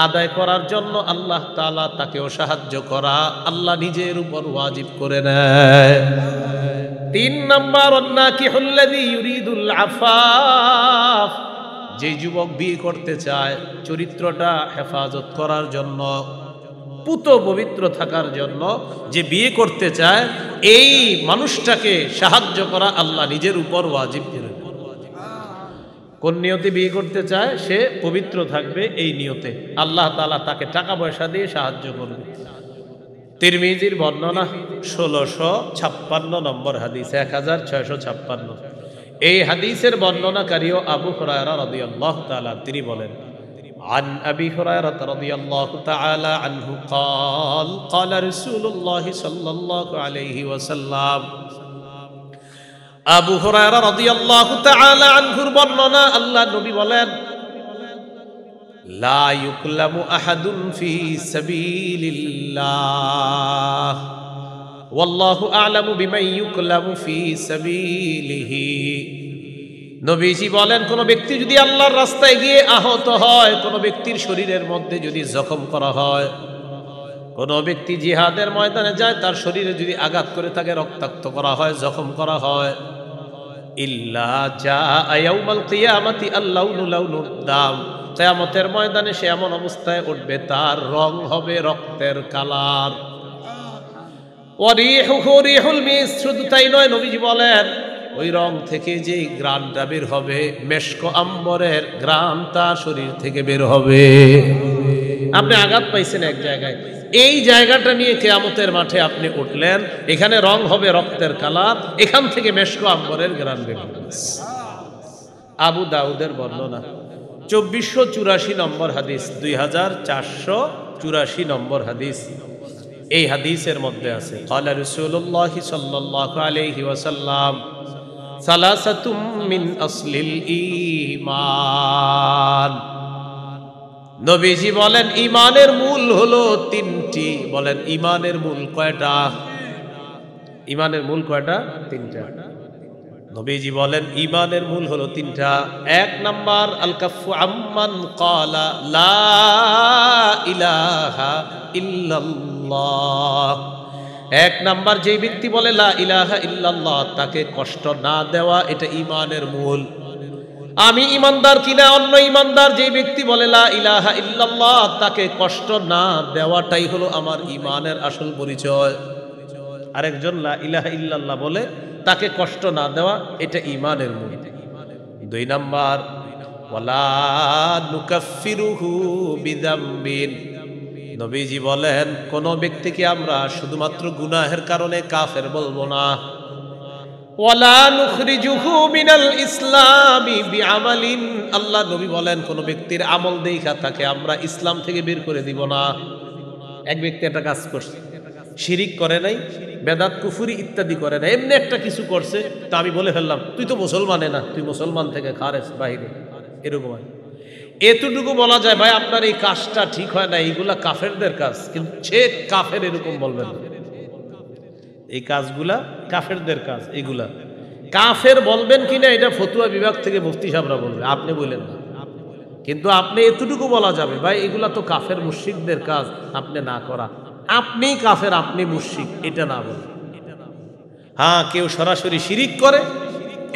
আদায় করার জন্য আল্লাহ তাআলা তাকেও সাহায্য করা আল্লাহ নিজের উপর ওয়াজিব করে নেয়। 3 নাম্বার, ওয়ান্নাকিহুল্লাযী ইউরিদুল আফাফ, যে যুবক বিয়ে করতে চায় চরিত্রটা হেফাজত করার জন্য, পুত পবিত্র থাকার জন্য যে বিয়ে করতে চায়, এই মানুষটাকে সাহায্য করা আল্লাহ নিজের উপর ওয়াজিব করে। কোন নিয়তে বিয়ে করতে চায়? সে পবিত্র থাকবে, এই নিয়তে আল্লাহ তাআলা তাকে টাকা পয়সা দিয়ে সাহায্য করবে। তিরমিজির বর্ণনা 1656 নম্বর হাদিস, 1656। এই হাদিসের বর্ণনাকারীও আবু হুরায়রা রাদিয়াল্লাহু তাআলা, তিনি বলেন عن أبي هريرة رضي الله تعالى عنه قال قال رسول الله صلى الله عليه وسلم, আবু হুরায়রা রাদিয়াল্লাহু তাআলা আনহুর বর্ণনা, আল্লাহ নবী বলেন লা ইউকলামু আহাদুন ফি সাবিলিল্লাহ ওয়াল্লাহু আ'লামু বিমান ইউকলামু ফি সাবিলিহি। নবীজি বলেন কোন ব্যক্তি যদি আল্লাহর রাস্তায় গিয়ে আহত হয়, কোন ব্যক্তির শরীরের মধ্যে যদি জখম করা হয়, কোন ব্যক্তি জিহাদের ময়দানে যায় তার শরীরে যদি আঘাত করে তাকে রক্তাক্ত করা হয়, জখম করা হয়, ইল্লা জাআ ইয়াউমাল কিয়ামাতি আল্লাউনু লাউনুদ দাম, কিয়ামতের ময়দানে সে এমন অবস্থায় উঠবে তার রং হবে রক্তের কালার। ওয়া রিহুহু রিহুল মিস, শুধু তাই নয়, নবীজি বলেন ওই রং থেকে যে ঘ্রাণটা বের হবে, মেশক আম্বরের ঘ্রাণ তার শরীর থেকে বের হবে। আপনি আঘাত পাইছেন এক জায়গায়, এই জায়গাটা নিয়ে কিয়ামতের মাঠে আপনি উঠলেন, এখানে রং হবে রক্তের কালার, এখান থেকে মেশক আম্বরের ঘ্রাণ বের হবে। আবু দাউদের বর্ণনা 2484 নম্বর হাদিস, 2484 নম্বর হাদিস। এই হাদিসের মধ্যে আছে ক্বালা রাসূলুল্লাহ সাল্লাল্লাহু আলাইহি ওয়াসাল্লাম সালাসাতুম মিন আসলিল ঈমান, নবীজি বলেন ঈমানের মূল হলো 3টি। বলেন ঈমানের মূল কয়টা? ঈমানের মূল কয়টা? 3টা। নবীজি বলেন ঈমানের মূল হলো 3টা। 1 নাম্বার আল কাফু আম্মান ক্বালা লা ইলাহা ইল্লাল্লাহ, 1 নাম্বার যেই ব্যক্তি বলে লা ইলাহা ইল্লাল্লাহ তাকে কষ্ট না দেওয়া, এটা ঈমানের মূল। আমি ঈমানদার কিনা অন্য ঈমানদার যেই ব্যক্তি বলে লা ইলাহা ইল্লাল্লাহ তাকে কষ্ট না দেওয়াটাই হলো আমার ঈমানের আসল পরিচয়। আরেকজন লা ইলাহা ইল্লাল্লাহ বলে তাকে কষ্ট না দেওয়া, এটা ঈমানের মূল। 2 নাম্বার ওয়ালা নুকাফিরুহু বিযামবিন, নবীজি বলেন কোন ব্যক্তিকে আমরা শুধুমাত্র গুনাহের কারণে কাফের বলবো না। ওয়ালা নুখরিজুহু মিনাল ইসলামি বিআমালিন, আল্লাহ নবী বলেন কোন ব্যক্তির আমল দেখা তাকে আমরা ইসলাম থেকে বের করে দিব না। এক ব্যক্তি একটা কাজ করছে, শিরিক করে নাই, বেদাত কুফরি ইত্যাদি করে নাই, এমনি একটা কিছু করছে, তা আমি বলে ফেললাম তুই তো মুসলমানে না, তুই মুসলমান থেকে খারেজ বাহিরে, এরকম হয়। এতটুকু বলা যায় ভাই আপনার এই কাজটা ঠিক হয় না, এইগুলা কাফেরদের কাজ, কিন্তু সে কাফের এরকম বলবেন না। এই কাজগুলা কাফেরদের কাজ, এগুলা কাফের বলবেন কিনা এটা ফতুয়া বিভাগ থেকে মুফতি সাহেবরা বলবে, আপনি বলেন না। কিন্তু আপনি এতটুকু বলা যাবে ভাই এগুলা তো কাফের মুশরিকদের কাজ, আপনি না করা, আপনি কাফের আপনি মুশরিক, এটা না বলেন। হ্যাঁ, কেউ সরাসরি শিরিক করে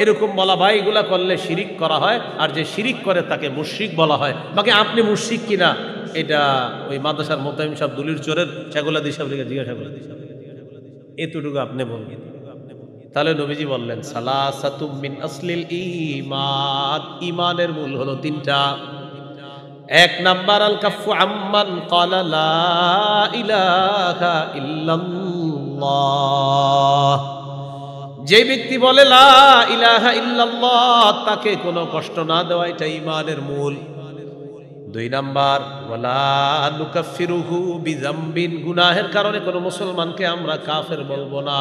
এরকম বলা, ভাই এগুলা করলে শিরিক করা হয়, আর যে শিরিক করে তাকে মুশরিক বলা হয়। বাকি আপনি মুশরিক কিনা এটা ওই মাদ্রাসার মোতায়েম সাহেব দলিল চোরের সেগুলা দিশা জিজ্ঞাসা করে, এতটুকু আপনি বলবেন। তাহলে নবীজি বললেন সালাসাতুম মিন আসলিল ঈমান, ঈমানের মূল হলো 3টা। 1 নাম্বার আল কাফু আম্মান ক্বালা লা ইলাহা ইল্লাল্লাহ, যে ব্যক্তি বলে লা ইলাহা ইল্লাল্লাহ তাকে কোনো কষ্ট না দেওয়া, এটা ঈমানের মূল। 2 নাম্বার ওয়ালা নুকাফিরুহু বিযামবিন, গুনাহের কারণে কোনো মুসলমানকে আমরা কাফের বলবো না।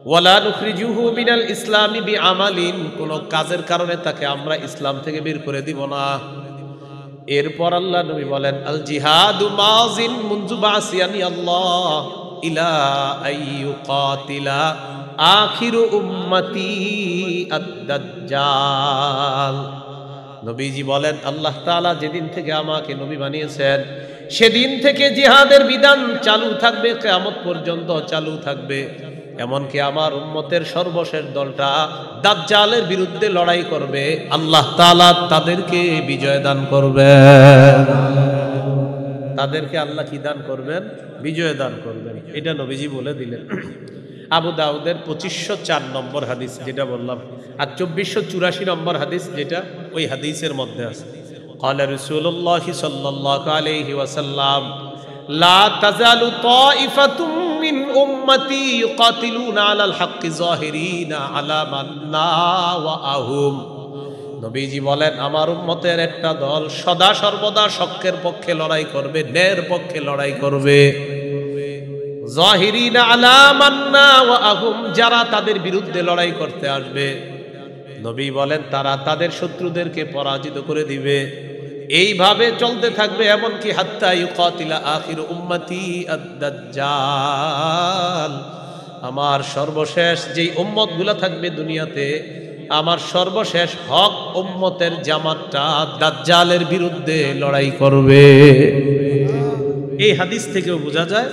ওয়ালা নুখরিজুহু মিনাল ইসলামি বিআমালিন, কোনো কাজের কারণে তাকে আমরা ইসলাম থেকে বের করে দিব না। এরপর আল্লাহ নবী বলেন, আল জিহাদু মাযিন মুনযু বাসিয়ানি আল্লাহ ইলা আইয়ুকাতিলা আখিরু উম্মতি আদ-দাজ্জাল। নবীজি বলেন, আল্লাহ তাআলা যেদিন থেকে আমাকে নবী বানিয়েছেন সেদিন থেকে জিহাদের বিধান চালু থাকবে, কিয়ামত পর্যন্ত চালু থাকবে। এমনকি আমার উম্মতের সর্বশেষ দলটা দাজ্জালের বিরুদ্ধে লড়াই করবে, আল্লাহ তাআলা তাদেরকে বিজয় দান করবেন। তাদেরকে আল্লাহ কি দান করবেন? বিজয় দান করবেন। এটা নবীজি বলে দিলেন। আবু দাউদের 2504 নম্বর হাদিস যেটা বললাম, আর 2484 নম্বর হাদিস যেটা ওই হাদিসের মধ্যে আছে। قال رسول الله صلى الله عليه وسلم لا تزال طائفة من أمتي يقاتلون على الحق ظاهرين على من ناوأهم। নবীজি বলেন, আমার উম্মতের একটা দল সদা সর্বদা সত্যের পক্ষে লড়াই করবে, ন্যায়ের পক্ষে লড়াই করবে। যাহিরিনা আলা মান নাওয়াহুম, যারা তাদের বিরুদ্ধে লড়াই করতে আসবে, নবী বলেন তারা তাদের শত্রুদেরকে পরাজিত করে দিবে। এইভাবে চলতে থাকবে এমনকি হাত্তা ইউকাতিলা আখির উম্মতি আদ-দাজ্জাল। আমার সর্বশেষ যেই উম্মতগুলো থাকবে দুনিয়াতে, আমার সর্বশেষ হক উম্মতের জামাতটা দাজ্জালের বিরুদ্ধে লড়াই করবে। এই হাদিস থেকেও বোঝা যায়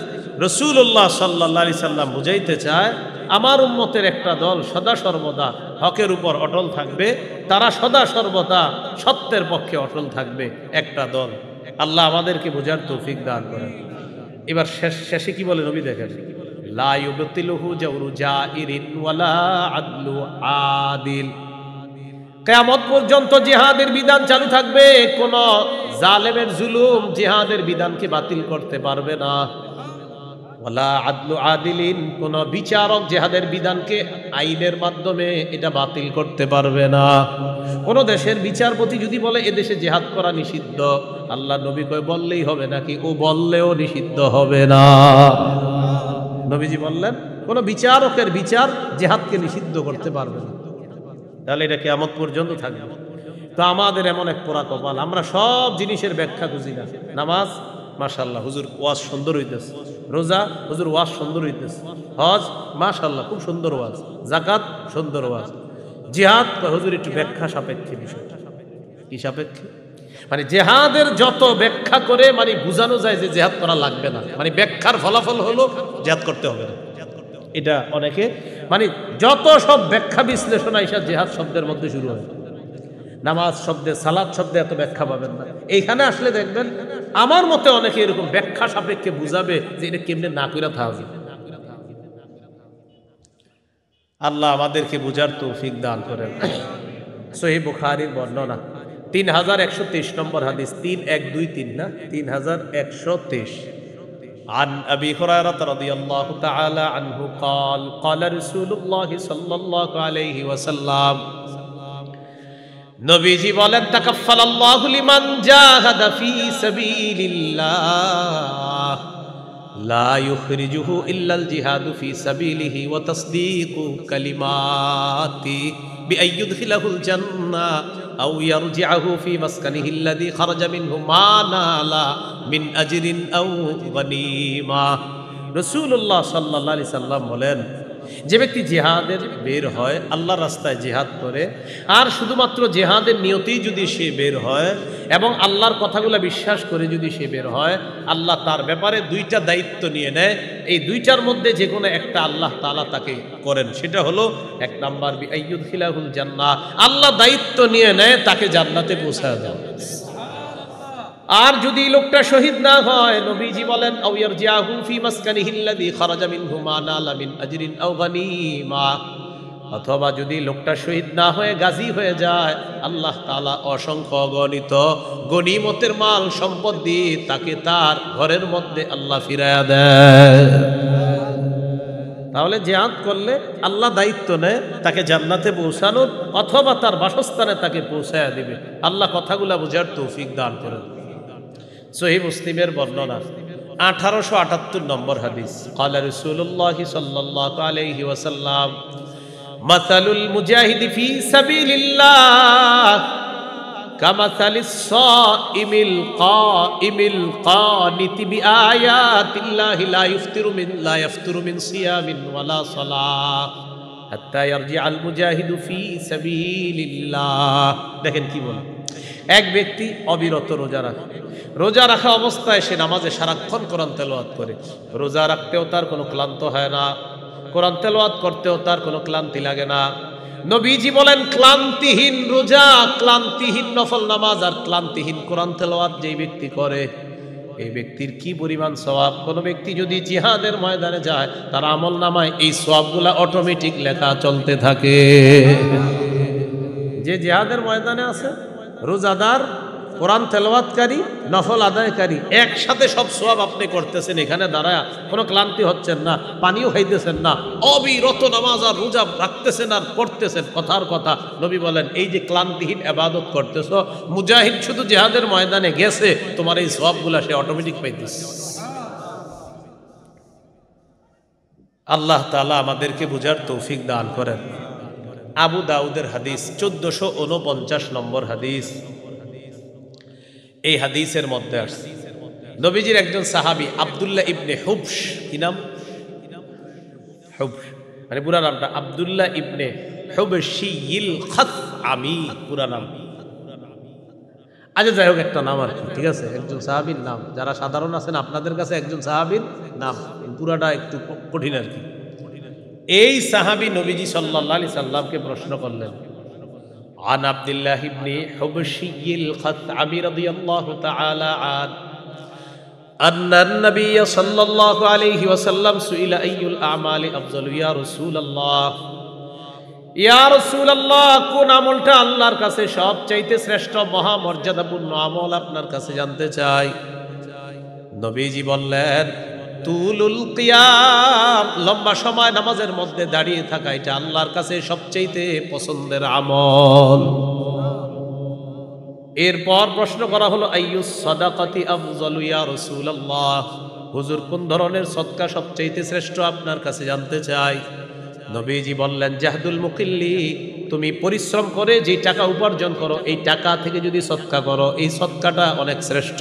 রাসূলুল্লাহ সাল্লাল্লাহু আলাইহি সাল্লাম বুঝাইতে চায় আমার উম্মতের একটা দল সদা সর্বদা হকের উপর অটল থাকবে, তারা সদা সর্বদা সত্যের পক্ষে অটল থাকবে একটা দল। আল্লাহ আমাদেরকে বোঝার তৌফিক দান করেন। এবার শেষে কি বলে নবী দেখেন, লা ইউবতিলুহু জাওরু জাইরিন ওয়ালা আদলু আদিল। কিয়ামত পর্যন্ত জিহাদের বিধান চালু থাকবে, কোন জালেমের জুলুম জিহাদের বিধানকে বাতিল করতে পারবে না। ওয়ালা আদলু আদিলিন, কোন বিচারক জিহাদের বিধানকে আইনের মাধ্যমে এটা বাতিল করতে পারবে না। কোন দেশের বিচারপতি যদি বলে এদেশে জিহাদ করা নিষিদ্ধ, আল্লাহ নবী কয় বললেই হবে নাকি? ও বললেও নিষিদ্ধ হবে না। নবীজি বললেন কোন বিচারকের বিচার জিহাদকে নিষিদ্ধ করতে পারবে না। তাহলে এটা কিয়ামত পর্যন্ত থাকবে। তো আমাদের এমন এক পোড়া কপাল, আমরা সব জিনিসের ব্যাখ্যা খুঁজি না। নামাজ মাশাআল্লাহ হুজুর ওয়াজ সুন্দর হইতেছে, রোজা হুজুর ওয়াজ সুন্দর হইতেছে, হজ মাশাআল্লাহ খুব সুন্দর ওয়াজ, যাকাত সুন্দর ওয়াজ, জিহাদ হুজুর একটু ব্যাখ্যা সাপেক্ষে বিষয়। কি সাপেক্ষে? মানে জিহাদের যত ব্যাখ্যা করে মানে বোঝানো যায় যে জিহাদ করা লাগবে না, মানে ব্যাখ্যার ফলাফল হলো জিহাদ করতে হবে না। এটা অনেকে মানে যত সব ব্যাখ্যা বিশ্লেষণ আইসা জিহাদ শব্দের মধ্যে শুরু হয়। নামাজ শব্দে, সালাত শব্দে এত ব্যাখ্যা পাবেন না। এইখানে আসলে দেখবেন আমার মতে অনেকে এরকম ব্যাখ্যা সাপেক্ষে বুঝাবে যে এটা কেমনে না কইরা থাকবে। আল্লাহ আমাদেরকে বুঝার তৌফিক দান করেন। সহিহ বুখারীর বর্ণনা 3123 নম্বর হাদিস, 3123 না 3123। عن أبي هريرة رضي الله تعالى عنه قال قال رسول الله صلى الله عليه وسلم নবীজি বলেন, তাকাফফালাল্লাহু লিমান জাহাদা ফি সাবিলিল্লাহ লা ইউখরিজুহু ইল্লাল জিহাদু ফি সাবিলিহি ওয়া তাসদীকু কালিমাতি বিআইয়ুদখিলাহুল জান্নাহ আও ইয়ারজি'হু ফি মাসকানিহি আল্লাযী খারাজা মিনহু মা নালা মিন আজরিন আও গনিমা। রাসূলুল্লাহ সাল্লাল্লাহু আলাইহি সাল্লাম বলেন, যে ব্যক্তি জিহাদের বের হয়, আল্লাহর রাস্তায় জিহাদ করে, আর শুধুমাত্র জিহাদের নিয়তেই যদি সে বের হয় এবং আল্লাহর কথাগুলো বিশ্বাস করে যদি সে বের হয়, আল্লাহ তার ব্যাপারে দুইটা দায়িত্ব নিয়ে নেয়। এই দুইটার মধ্যে যে কোনো একটা আল্লাহ তাআলা তাকে করেন, সেটা হলো এক নাম্বার বিআইয়ুদখিলাহুল জান্নাহ, আল্লাহ দায়িত্ব নিয়ে নেয় তাকে জান্নাতে পৌঁছায় দেয়। আর যদি লোকটা শহীদ না হয়, নবীজি বলেন আও ইয়ারজিআহু ফি মাসকানিহি আল্লাযী খারাজা মিনহু মা নালা মিন আজরিন আও গনিমা, অথবা যদি লোকটা শহীদ না হয়ে গাজী হয়ে যায়, আল্লাহ তাআলা অসংখ্য অগণিত গনিমতের মাল সম্পদ দিয়ে তাকে তার ঘরের মধ্যে আল্লাহ ফিরায়া দেয়। তাহলে জিহাদ করলে আল্লাহ দায়িত্ব নেয় তাকে জান্নাতে পৌঁছানোর, অথবা তার বাসস্থানে তাকে পৌঁছায়া দিবে। আল্লাহ কথাগুলা বুঝার তৌফিক দান করেন। সহিহ মুসলিমের বর্ণনা 1878 নম্বর হাদিস, ক্বালা রাসূলুল্লাহ সাল্লাল্লাহু আলাইহি ওয়াসাল্লাম মাসালুল মুজাহিদি ফি সাবিলিল্লাহ কামাসালিস সাইমিল কাইমিল কানিতি বিআয়াতিল্লাহি লা ইফতিরু মিন সিয়ামিন ওয়ালা সালাহ হাত্তা ইয়ারজিআল মুজাহিদু ফি সাবিলিল্লাহ। দেখেন কি বলে, এক ব্যক্তি অবিরত রোজা রাখে, রোজা রাখা অবস্থায় সে নামাজে সারাক্ষণ কোরআন তেলাওয়াত করে, রোজা রাখতেও তার কোনো ক্লান্ত হয় না, কোরআন তেলাওয়াত করতেও তার কোনো ক্লান্তি লাগে না। নবীজি বলেন ক্লান্তিহীন রোজা, ক্লান্তিহীন নফল নামাজ আর ক্লান্তিহীন কোরআন তেলাওয়াত যেই ব্যক্তি করে, এই ব্যক্তির কি পরিমাণ সওয়াব। কোনো ব্যক্তি যদি জিহাদের ময়দানে যায়, তার আমল নামায় এই সওয়াবগুলা অটোমেটিক লেখা চলতে থাকে। যে জিহাদের ময়দানে আছে, রোজাদার, কোরআন তেলাওয়াতকারী, নফল আদায়কারী, একসাথে সব সওয়াব আপনি করতেছেন। এখানে দাঁড়ায় কোনো ক্লান্তি হচ্ছেন না, পানিও খাইতেছেন না, অবিরত নামাজ আর রোজা রাখতেছেন আর পড়তেছেন। কথার কথা নবী বলেন, এই যে ক্লান্তিহীন ইবাদত করতেছ, মুজাহিদ শুধু জিহাদের ময়দানে গেছে, তোমার এই সওয়াবগুলা সে অটোমেটিক পাইতেছে। আল্লাহ তাআলা আমাদেরকে বুঝার তৌফিক দান করেন। আবু দাউদের হাদিস 1449 নম্বর হাদিস। এই হাদিসের মধ্যে আসছে নবীজির একজন সাহাবী আব্দুল্লাহ ইবনে হুবশ, কি নাম? হুবশ মানে পুরা নামটা আব্দুল্লাহ ইবনে হুবশিয়িল খাসআমি, পুরা নাম। আচ্ছা, যাই হোক, একটা নাম আর কি, ঠিক আছে, একজন সাহাবীর নাম। যারা সাধারণ আছেন আপনাদের কাছে একজন সাহাবীর নাম, পুরাটা একটু কঠিন আর কি। এই সাহাবী নবীজি সাল্লাল্লাহু আলাইহি সাল্লামকে প্রশ্ন করলেন, عن عبد الله بن حبشي الخثعمي رضي الله تعالى عنه أن النبي صلى الله عليه وسلم سئل أي الأعمال أفضل يا رسول الله يا رسول الله কোন আমলটা আল্লাহর কাছে সবচাইতে শ্রেষ্ঠ মহামর্যাদাপূর্ণ আমল আপনার কাছে জানতে চাই। নবীজি বললেন তুলুল কিয়াম, লম্বা সময় নামাজের মধ্যে দাঁড়িয়ে থাকা, এটা আল্লাহর কাছে সবচেয়ে পছন্দের আমল। এরপর প্রশ্ন করা হলো আইয়ুস সাদাকাতি আফজালু ইয়া রাসূলুল্লাহ, হুজুর কোন ধরনের সদকা সবচেয়ে শ্রেষ্ঠ আপনার কাছে জানতে চাই। নবীজি বললেন জাহদুল মুকিল্লি, তুমি পরিশ্রম করে যে টাকা উপার্জন করো, এই টাকা থেকে যদি সদকা করো, এই সদকাটা অনেক শ্রেষ্ঠ।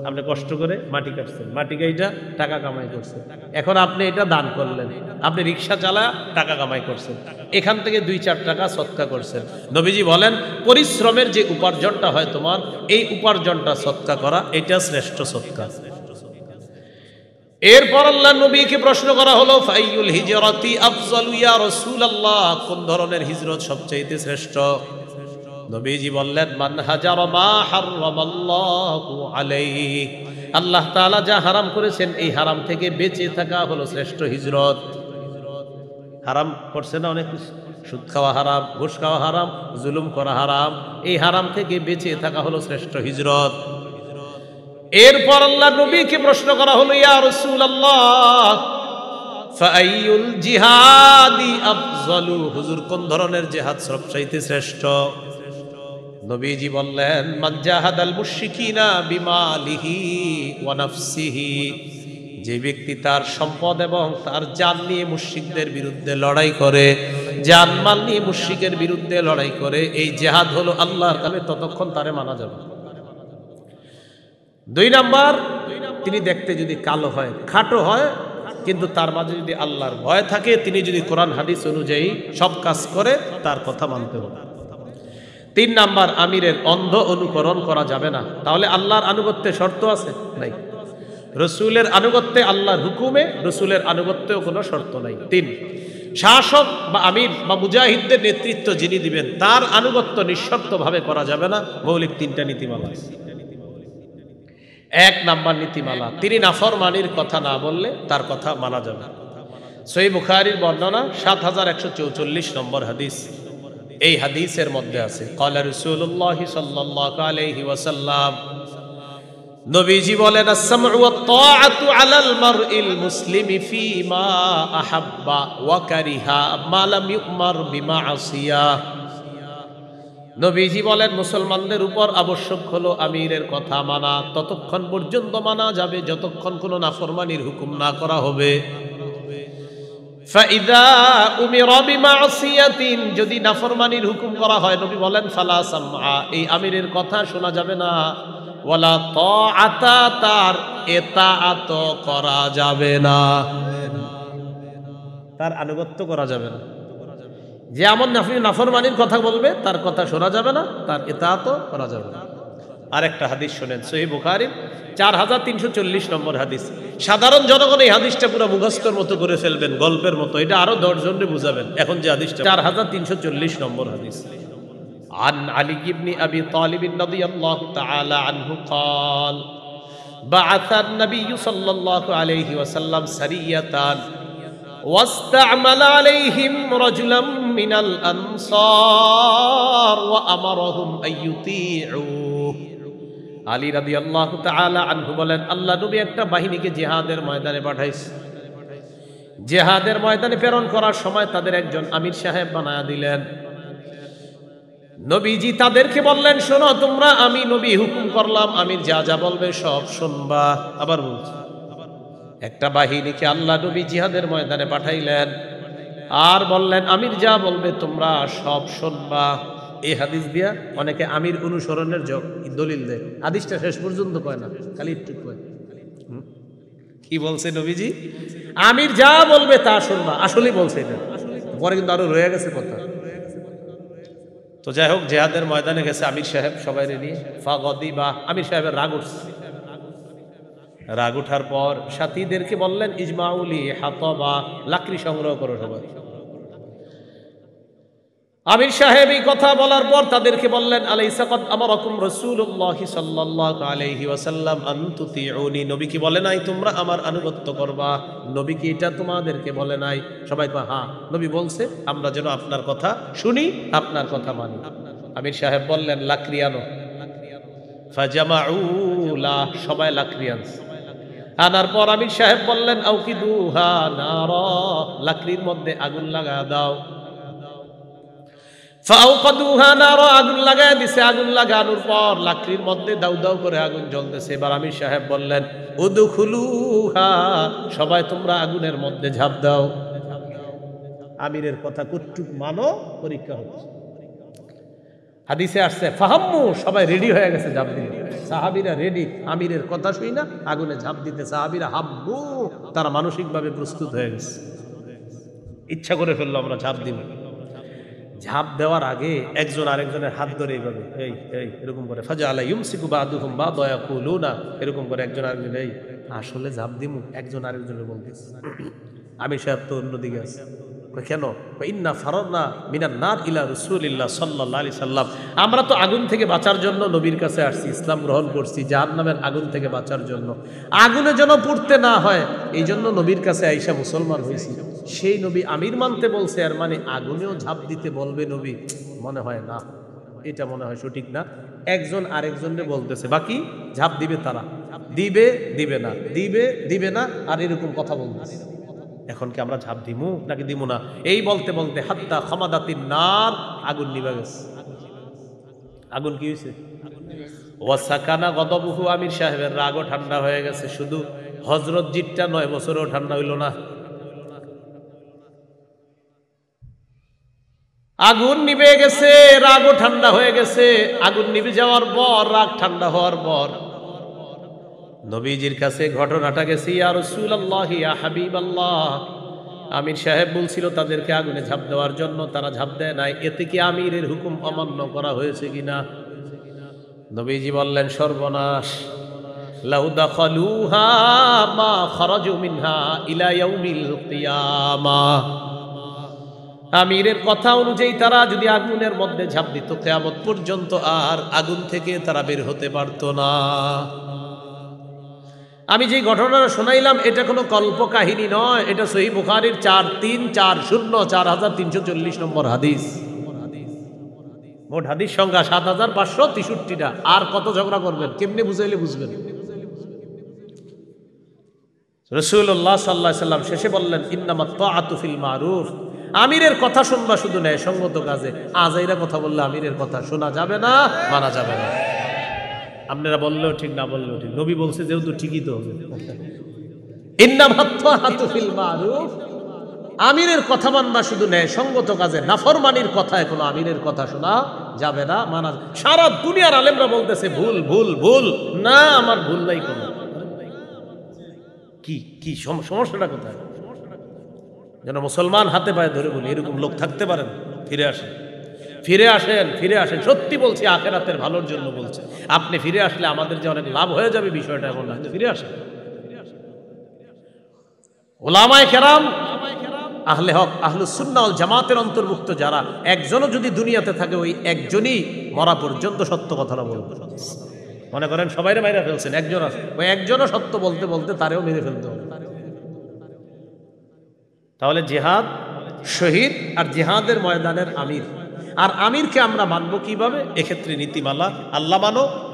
আপনি কষ্ট করে মাটি কাটছেন, মাটি কাইটা টাকা কামাই করছেন, এখন আপনি এটা দান করলেন। আপনি রিক্সা চালা টাকা কামাই করছেন, এখান থেকে 2-4 টাকা সদকা করছেন। নবীজি বলেন পরিশ্রমের যে উপার্জনটা হয় তোমার, এই উপার্জনটা সদকা করা, এটা শ্রেষ্ঠ সদকা। এরপর আল্লাহ নবীকে প্রশ্ন করা হলো ফাইয়ুল হিজরাতি আফজালু ইয়া রাসূলুল্লাহ, কোন ধরনের হিজরত সবচেয়ে শ্রেষ্ঠ। নবীজি বললেন মান হাজারা মা হারামাল্লাহু আলাইহি, আল্লাহ তাআলা যা হারাম করেছেন এই হারাম থেকে বেঁচে থাকা হলো শ্রেষ্ঠ হিজরত। হারাম করছে না অনেক কিছু, সুদ খাওয়া হারাম, ঘুষ খাওয়া হারাম, জুলুম করা হারাম, এই হারাম থেকে বেঁচে থাকা হলো শ্রেষ্ঠ হিজরত। এরপর আল্লাহ নবীকে প্রশ্ন করা হলো ইয়া রাসূলুল্লাহ ফাআইয়ুল জিহাদি আফজালু, হুজুর কোন ধরনের জিহাদ সবচাইতে শ্রেষ্ঠ। নবীজি বললেন মান জাহাদাল মুশরিকিনা বিমালিহি ওয়া নাফসিহি, যে ব্যক্তি তার সম্পদ এবং তার জান নিয়ে মুশরিকদের বিরুদ্ধে লড়াই করে, জানমাল নিয়ে মুশরিকের বিরুদ্ধে লড়াই করে, এই জিহাদ হলো আল্লাহর কাছে, ততক্ষণ তারে মানা যাবে। 2 নাম্বার, তিনি দেখতে যদি কালো হয়, খাটো হয়, কিন্তু তার মাঝে যদি আল্লাহর ভয় থাকে, তিনি যদি কোরআন হাদিস অনুযায়ী সব কাজ করে, তার কথা মানতে হবে। 3 নাম্বার, আমিরের অন্ধ অনুকরণ করা যাবে না। তাহলে আল্লাহর আনুগত্যে শর্ত আছে? নাই। রসুলের আনুগত্যে, আল্লাহর হুকুমে রসুলের আনুগত্যেও কোনো শর্ত নাই। 3, শাসক বা আমির বা মুজাহিদদের নেতৃত্ব যিনি দিবেন, তার আনুগত্য নিঃশর্তভাবে করা যাবে না। মৌলিক 3টা নীতিমালা। 1 নাম্বার নীতিমালা, তিনি নাফরমানির কথা না বললে তার কথা মানা যাবে। সহিহ বুখারীর বর্ণনা 7144 নম্বর হাদিস। এই হাদিসের মধ্যে আছে ক্বালা রাসূলুল্লাহ সাল্লাল্লাহু আলাইহি ওয়াসাল্লাম, নবীজি বলেন আস-সামউ ওয়াত তাআতু আলাল মারইল মুসলিমি ফীমা আহাব্বা ওয়া কারিহা মা লাম ইউমার বিমাআসিয়া। নবীজি বলেন মুসলমানদের উপর আবশ্যক হলো আমিরের কথা মানা, ততক্ষণ পর্যন্ত মানা যাবে যতক্ষণ কোনো নাফরমানির হুকুম না করা হবে। ফাইদা উমিরা বিমাসিয়াতিন, যদি নাফরমানির হুকুম করা হয় নবী বলেন ফালা সামআ, এই আমিরের কথা শোনা যাবে না, ওয়ালা তাআতা, তার ইতাআত করা যাবে না, তার আনুগত্য করা যাবে না। যে এমন নাফরমানির কথা বলবে তার কথা শোনা যাবে না, তার ইতাআত করা যাবে না। আরেকটা হাদিস শোনেন, সহিহ বুখারীর 4340 নম্বর হাদিস। সাধারণ জনগণ এই হাদিসটা পুরো মুখস্থর মতো করে ফেলবেন, গল্পের মতো, এটা আরো 10 জনকে বুঝাবেন। এখন যে হাদিসটা 4340 নম্বর হাদিস, عن علي بن أبي طالب رضي الله تعالى عنه قال بعث النبي صلى الله عليه وسلم سرية واستعمل عليهم رجلا من الأنصار وأمرهم أن يطيعوه। আলী রাদিয়াল্লাহু তাআলা আনহু বলেন, আল্লাহ নবী একটা বাহিনীকে জিহাদের ময়দানে পাঠাইছে। জিহাদের ময়দানে প্রেরণ করার সময় তাদের একজন আমির সাহেব বানায়া দিলেন। নবীজি তাদেরকে বললেন, শোনো তোমরা, আমি নবী হুকুম করলাম, আমির যা যা বলবে সব শুনবা। আবার বলছি, একটা বাহিনীকে আল্লাহ নবী জিহাদের ময়দানে পাঠাইলেন আর বললেন আমির যা বলবে তোমরা সব শুনবা। এই হাদিস দিয়া অনেকে আমির অনুসরণের দলিল দেয়, হাদিসটা শেষ পর্যন্ত কয় না, খালি একটু কয়। কি বলছে নবীজি? আমির যা বলবে তা শুনবা, আসলেই বলছে এটা, পরে কিন্তু আরো রয়ে গেছে কথা। তো যাই হোক, জিহাদের ময়দানে গেছে আমির সাহেব সবাই নিয়ে। ফাগদিবা, আমির সাহেবের রাগ উঠছে। রাগ উঠার পর সাথীদেরকে বললেন ইজমাউলি হাতাবা, লাকড়ি সংগ্রহ করো সবাই। আমির সাহেব এই কথা বলার পর তাদেরকে বললেন আলাইসা কদ আমারাকুম রাসূলুল্লাহি সাল্লাল্লাহু আলাইহি ওয়াসাল্লাম আন তুতিউনি, নবী কি বলে নাই তোমরা আমার আনুগত্য করবা? নবী কি এটা তোমাদেরকে বলে নাই? সবাই কয় হ্যাঁ, নবী বলছে আমরা যেন আপনার কথা শুনি, আপনার কথা মানি। আমির সাহেব বললেন লাকড়ি আনো। ফাজামাউ লা, সবাই লাকড়ি আনছে। আনার পর আমির সাহেব বললেন আউকিদুহা নারা, লাকড়ির মধ্যে আগুন লাগা দাও। ফাউকাদুহা নারা, আগুন লাগায় দিছে। আগুন লাগানোর পর লাকড়ির মধ্যে দাউ দাউ করে আগুন জ্বলতেছে। এবার আমির সাহেব বললেন উদখুলুহা, সবাই তোমরা আগুনের মধ্যে ঝাঁপ দাও। আমিরের কথা কতটুক মানো, পরীক্ষা হচ্ছে। হাদিসে আসছে ফাহাম্মু, সবাই রেডি হয়ে গেছে ঝাঁপ দিতে। সাহাবীরা রেডি, আমিরের কথা শুই না আগুনে ঝাঁপ দিতে। সাহাবীরা হাব্বু, তারা মানসিকভাবে প্রস্তুত হয়ে গেছে, ইচ্ছা করে ফেললো আমরা ঝাঁপ দিব। ঝাঁপ দেওয়ার আগে একজন আরেকজনের হাত ধরে এইভাবে এই এই এরকম করে ফাজাআলা ইউমসিকু বাদুহুম বাদা ইয়াকুলুনা, এরকম করে একজন আরেকজন এই আসলে ঝাঁপ দিমু, একজন আরেকজনের বলতেছে। আমির সাহেব তো অন্যদিকে আছে। কেন? ইন্না ফারারনা মিনান নার ইলা রাসূলিল্লাহ সাল্লাল্লাহু আলাইহি সাল্লাম, আমরা তো আগুন থেকে বাঁচার জন্য নবীর কাছে আসছি, ইসলাম গ্রহণ করছি, জাহান্নামের আগুন থেকে বাঁচার জন্য, আগুনে যেন পড়তে না হয় এই জন্য নবীর কাছে আইসা মুসলমান হয়েছি। সেই নবী আমির মানতে বলছে, আর মানে আগুনেও ঝাঁপ দিতে বলবে নবী? মনে হয় না, এটা মনে হয় সঠিক না। একজন আরেকজনকে বলতেছে, বাকি ঝাঁপ দিবে তারা, দিবে দিবে না, দিবে দিবে না, আর এরকম কথা বলতেছে। এখন কি আমরা ঝাঁপ দিমু নাকি দিমু না? এই বলতে বলতে হাত্তা খামাদাতিন নার, আগুন নিভে গেছে। আগুন কি হয়েছে? ওয়াসাকানা গদবুহু, আমির সাহেবের রাগও ঠান্ডা হয়ে গেছে। শুধু হযরত জিটটা 9 বছরও ঠান্ডা হইল না। আগুন নিভে গেছে, রাগও ঠান্ডা হয়ে গেছে। আগুন নিভে যাওয়ার পর, রাগ ঠান্ডা হওয়ার পর নবীজির কাছে ঘটনাটা গেছে, ইয়া রাসূলুল্লাহ ইয়া হাবিবাল্লাহ, আমির সাহেব বলছিল তাদেরকে আগুনে ঝাঁপ দেওয়ার জন্য, তারা ঝাঁপ দেয় নাই, এতে কি আমিরের হুকুম অমান্য করা হয়েছে কিনা? নবীজি বললেন সর্বনাশ, লাউ দাখালুহা মা খারাজু মিনহা ইলা ইয়াউমিল কিয়ামাহ, আমিরের কথা অনুযায়ী তারা যদি আগুনের মধ্যে ঝাঁপ দিত কিয়ামত পর্যন্ত আর আগুন থেকে তারা বের হতে পারত না। আমি যে ঘটনাটা শোনাইলাম এটা কোনো কল্প কাহিনী নয়, এটা সহিহ বুখারীর 4340 নম্বর হাদিস। মোট হাদিস সংখ্যা 7563টা। আর কত ঝগড়া করবেন? কেমনে বুঝাইলে বুঝবেন? রাসূলুল্লাহ সাল্লাল্লাহু আলাইহি সাল্লাম শেষে বললেন ইন্নামাত তাআতু ফিল মারুফ, আমিরের কথা শুনবা শুধু ন্যায়সঙ্গত কাজে। আজাইরা কথা বললে আমিরের কথা শোনা যাবে না, মানা যাবে না। আপনারা বললেও ঠিক, না বললেও ঠিক, নবী বলছে যেহেতু ঠিকই তো হবে। ইন্নামাত তাআতু ফিল মারুফ, আমিরের কথা মানবা শুধু ন্যায়সঙ্গত কাজে, নাফরমানির কথায় কোনো আমিরের কথা শোনা যাবে না, মানা। সারা দুনিয়ার আলেমরা বলতেছে ভুল ভুল ভুল, না আমার ভুল নাই কোনো। কি কি সমস্যাটা কোথায়? যেন মুসলমান হাতে পায়ে ধরে বলি, এরকম লোক থাকতে পারেন। ফিরে আসেন, ফিরে আসেন, ফিরে আসেন। সত্যি বলছি, আখিরাতের ভালোর জন্য বলছি। আপনি ফিরে আসলে আমাদের যে অনেক লাভ হয়ে যাবে, বিষয়টা এমন না। ফিরে আসেন। ওলামায়ে কেরাম, আহলে হক, আহলুস সুন্নাহ ওয়াল জামাতের অন্তর্ভুক্ত যারা, একজনও যদি দুনিয়াতে থাকে, ওই একজনই মরা পর্যন্ত সত্য কথাটা বলবে। মনে করেন সবাইরে মাইরা ফেলছেন, একজন আছে, ওই একজনও সত্য বলতে বলতে তারেও মেরে ফেলতে হবে। তাহলে জিহাদ, শহীদ আর জিহাদের ময়দানের আমির। আর আমিরকে আমরা মানবো কিভাবে? এক্ষেত্রে নীতিমালা, আল্লাহ মানো,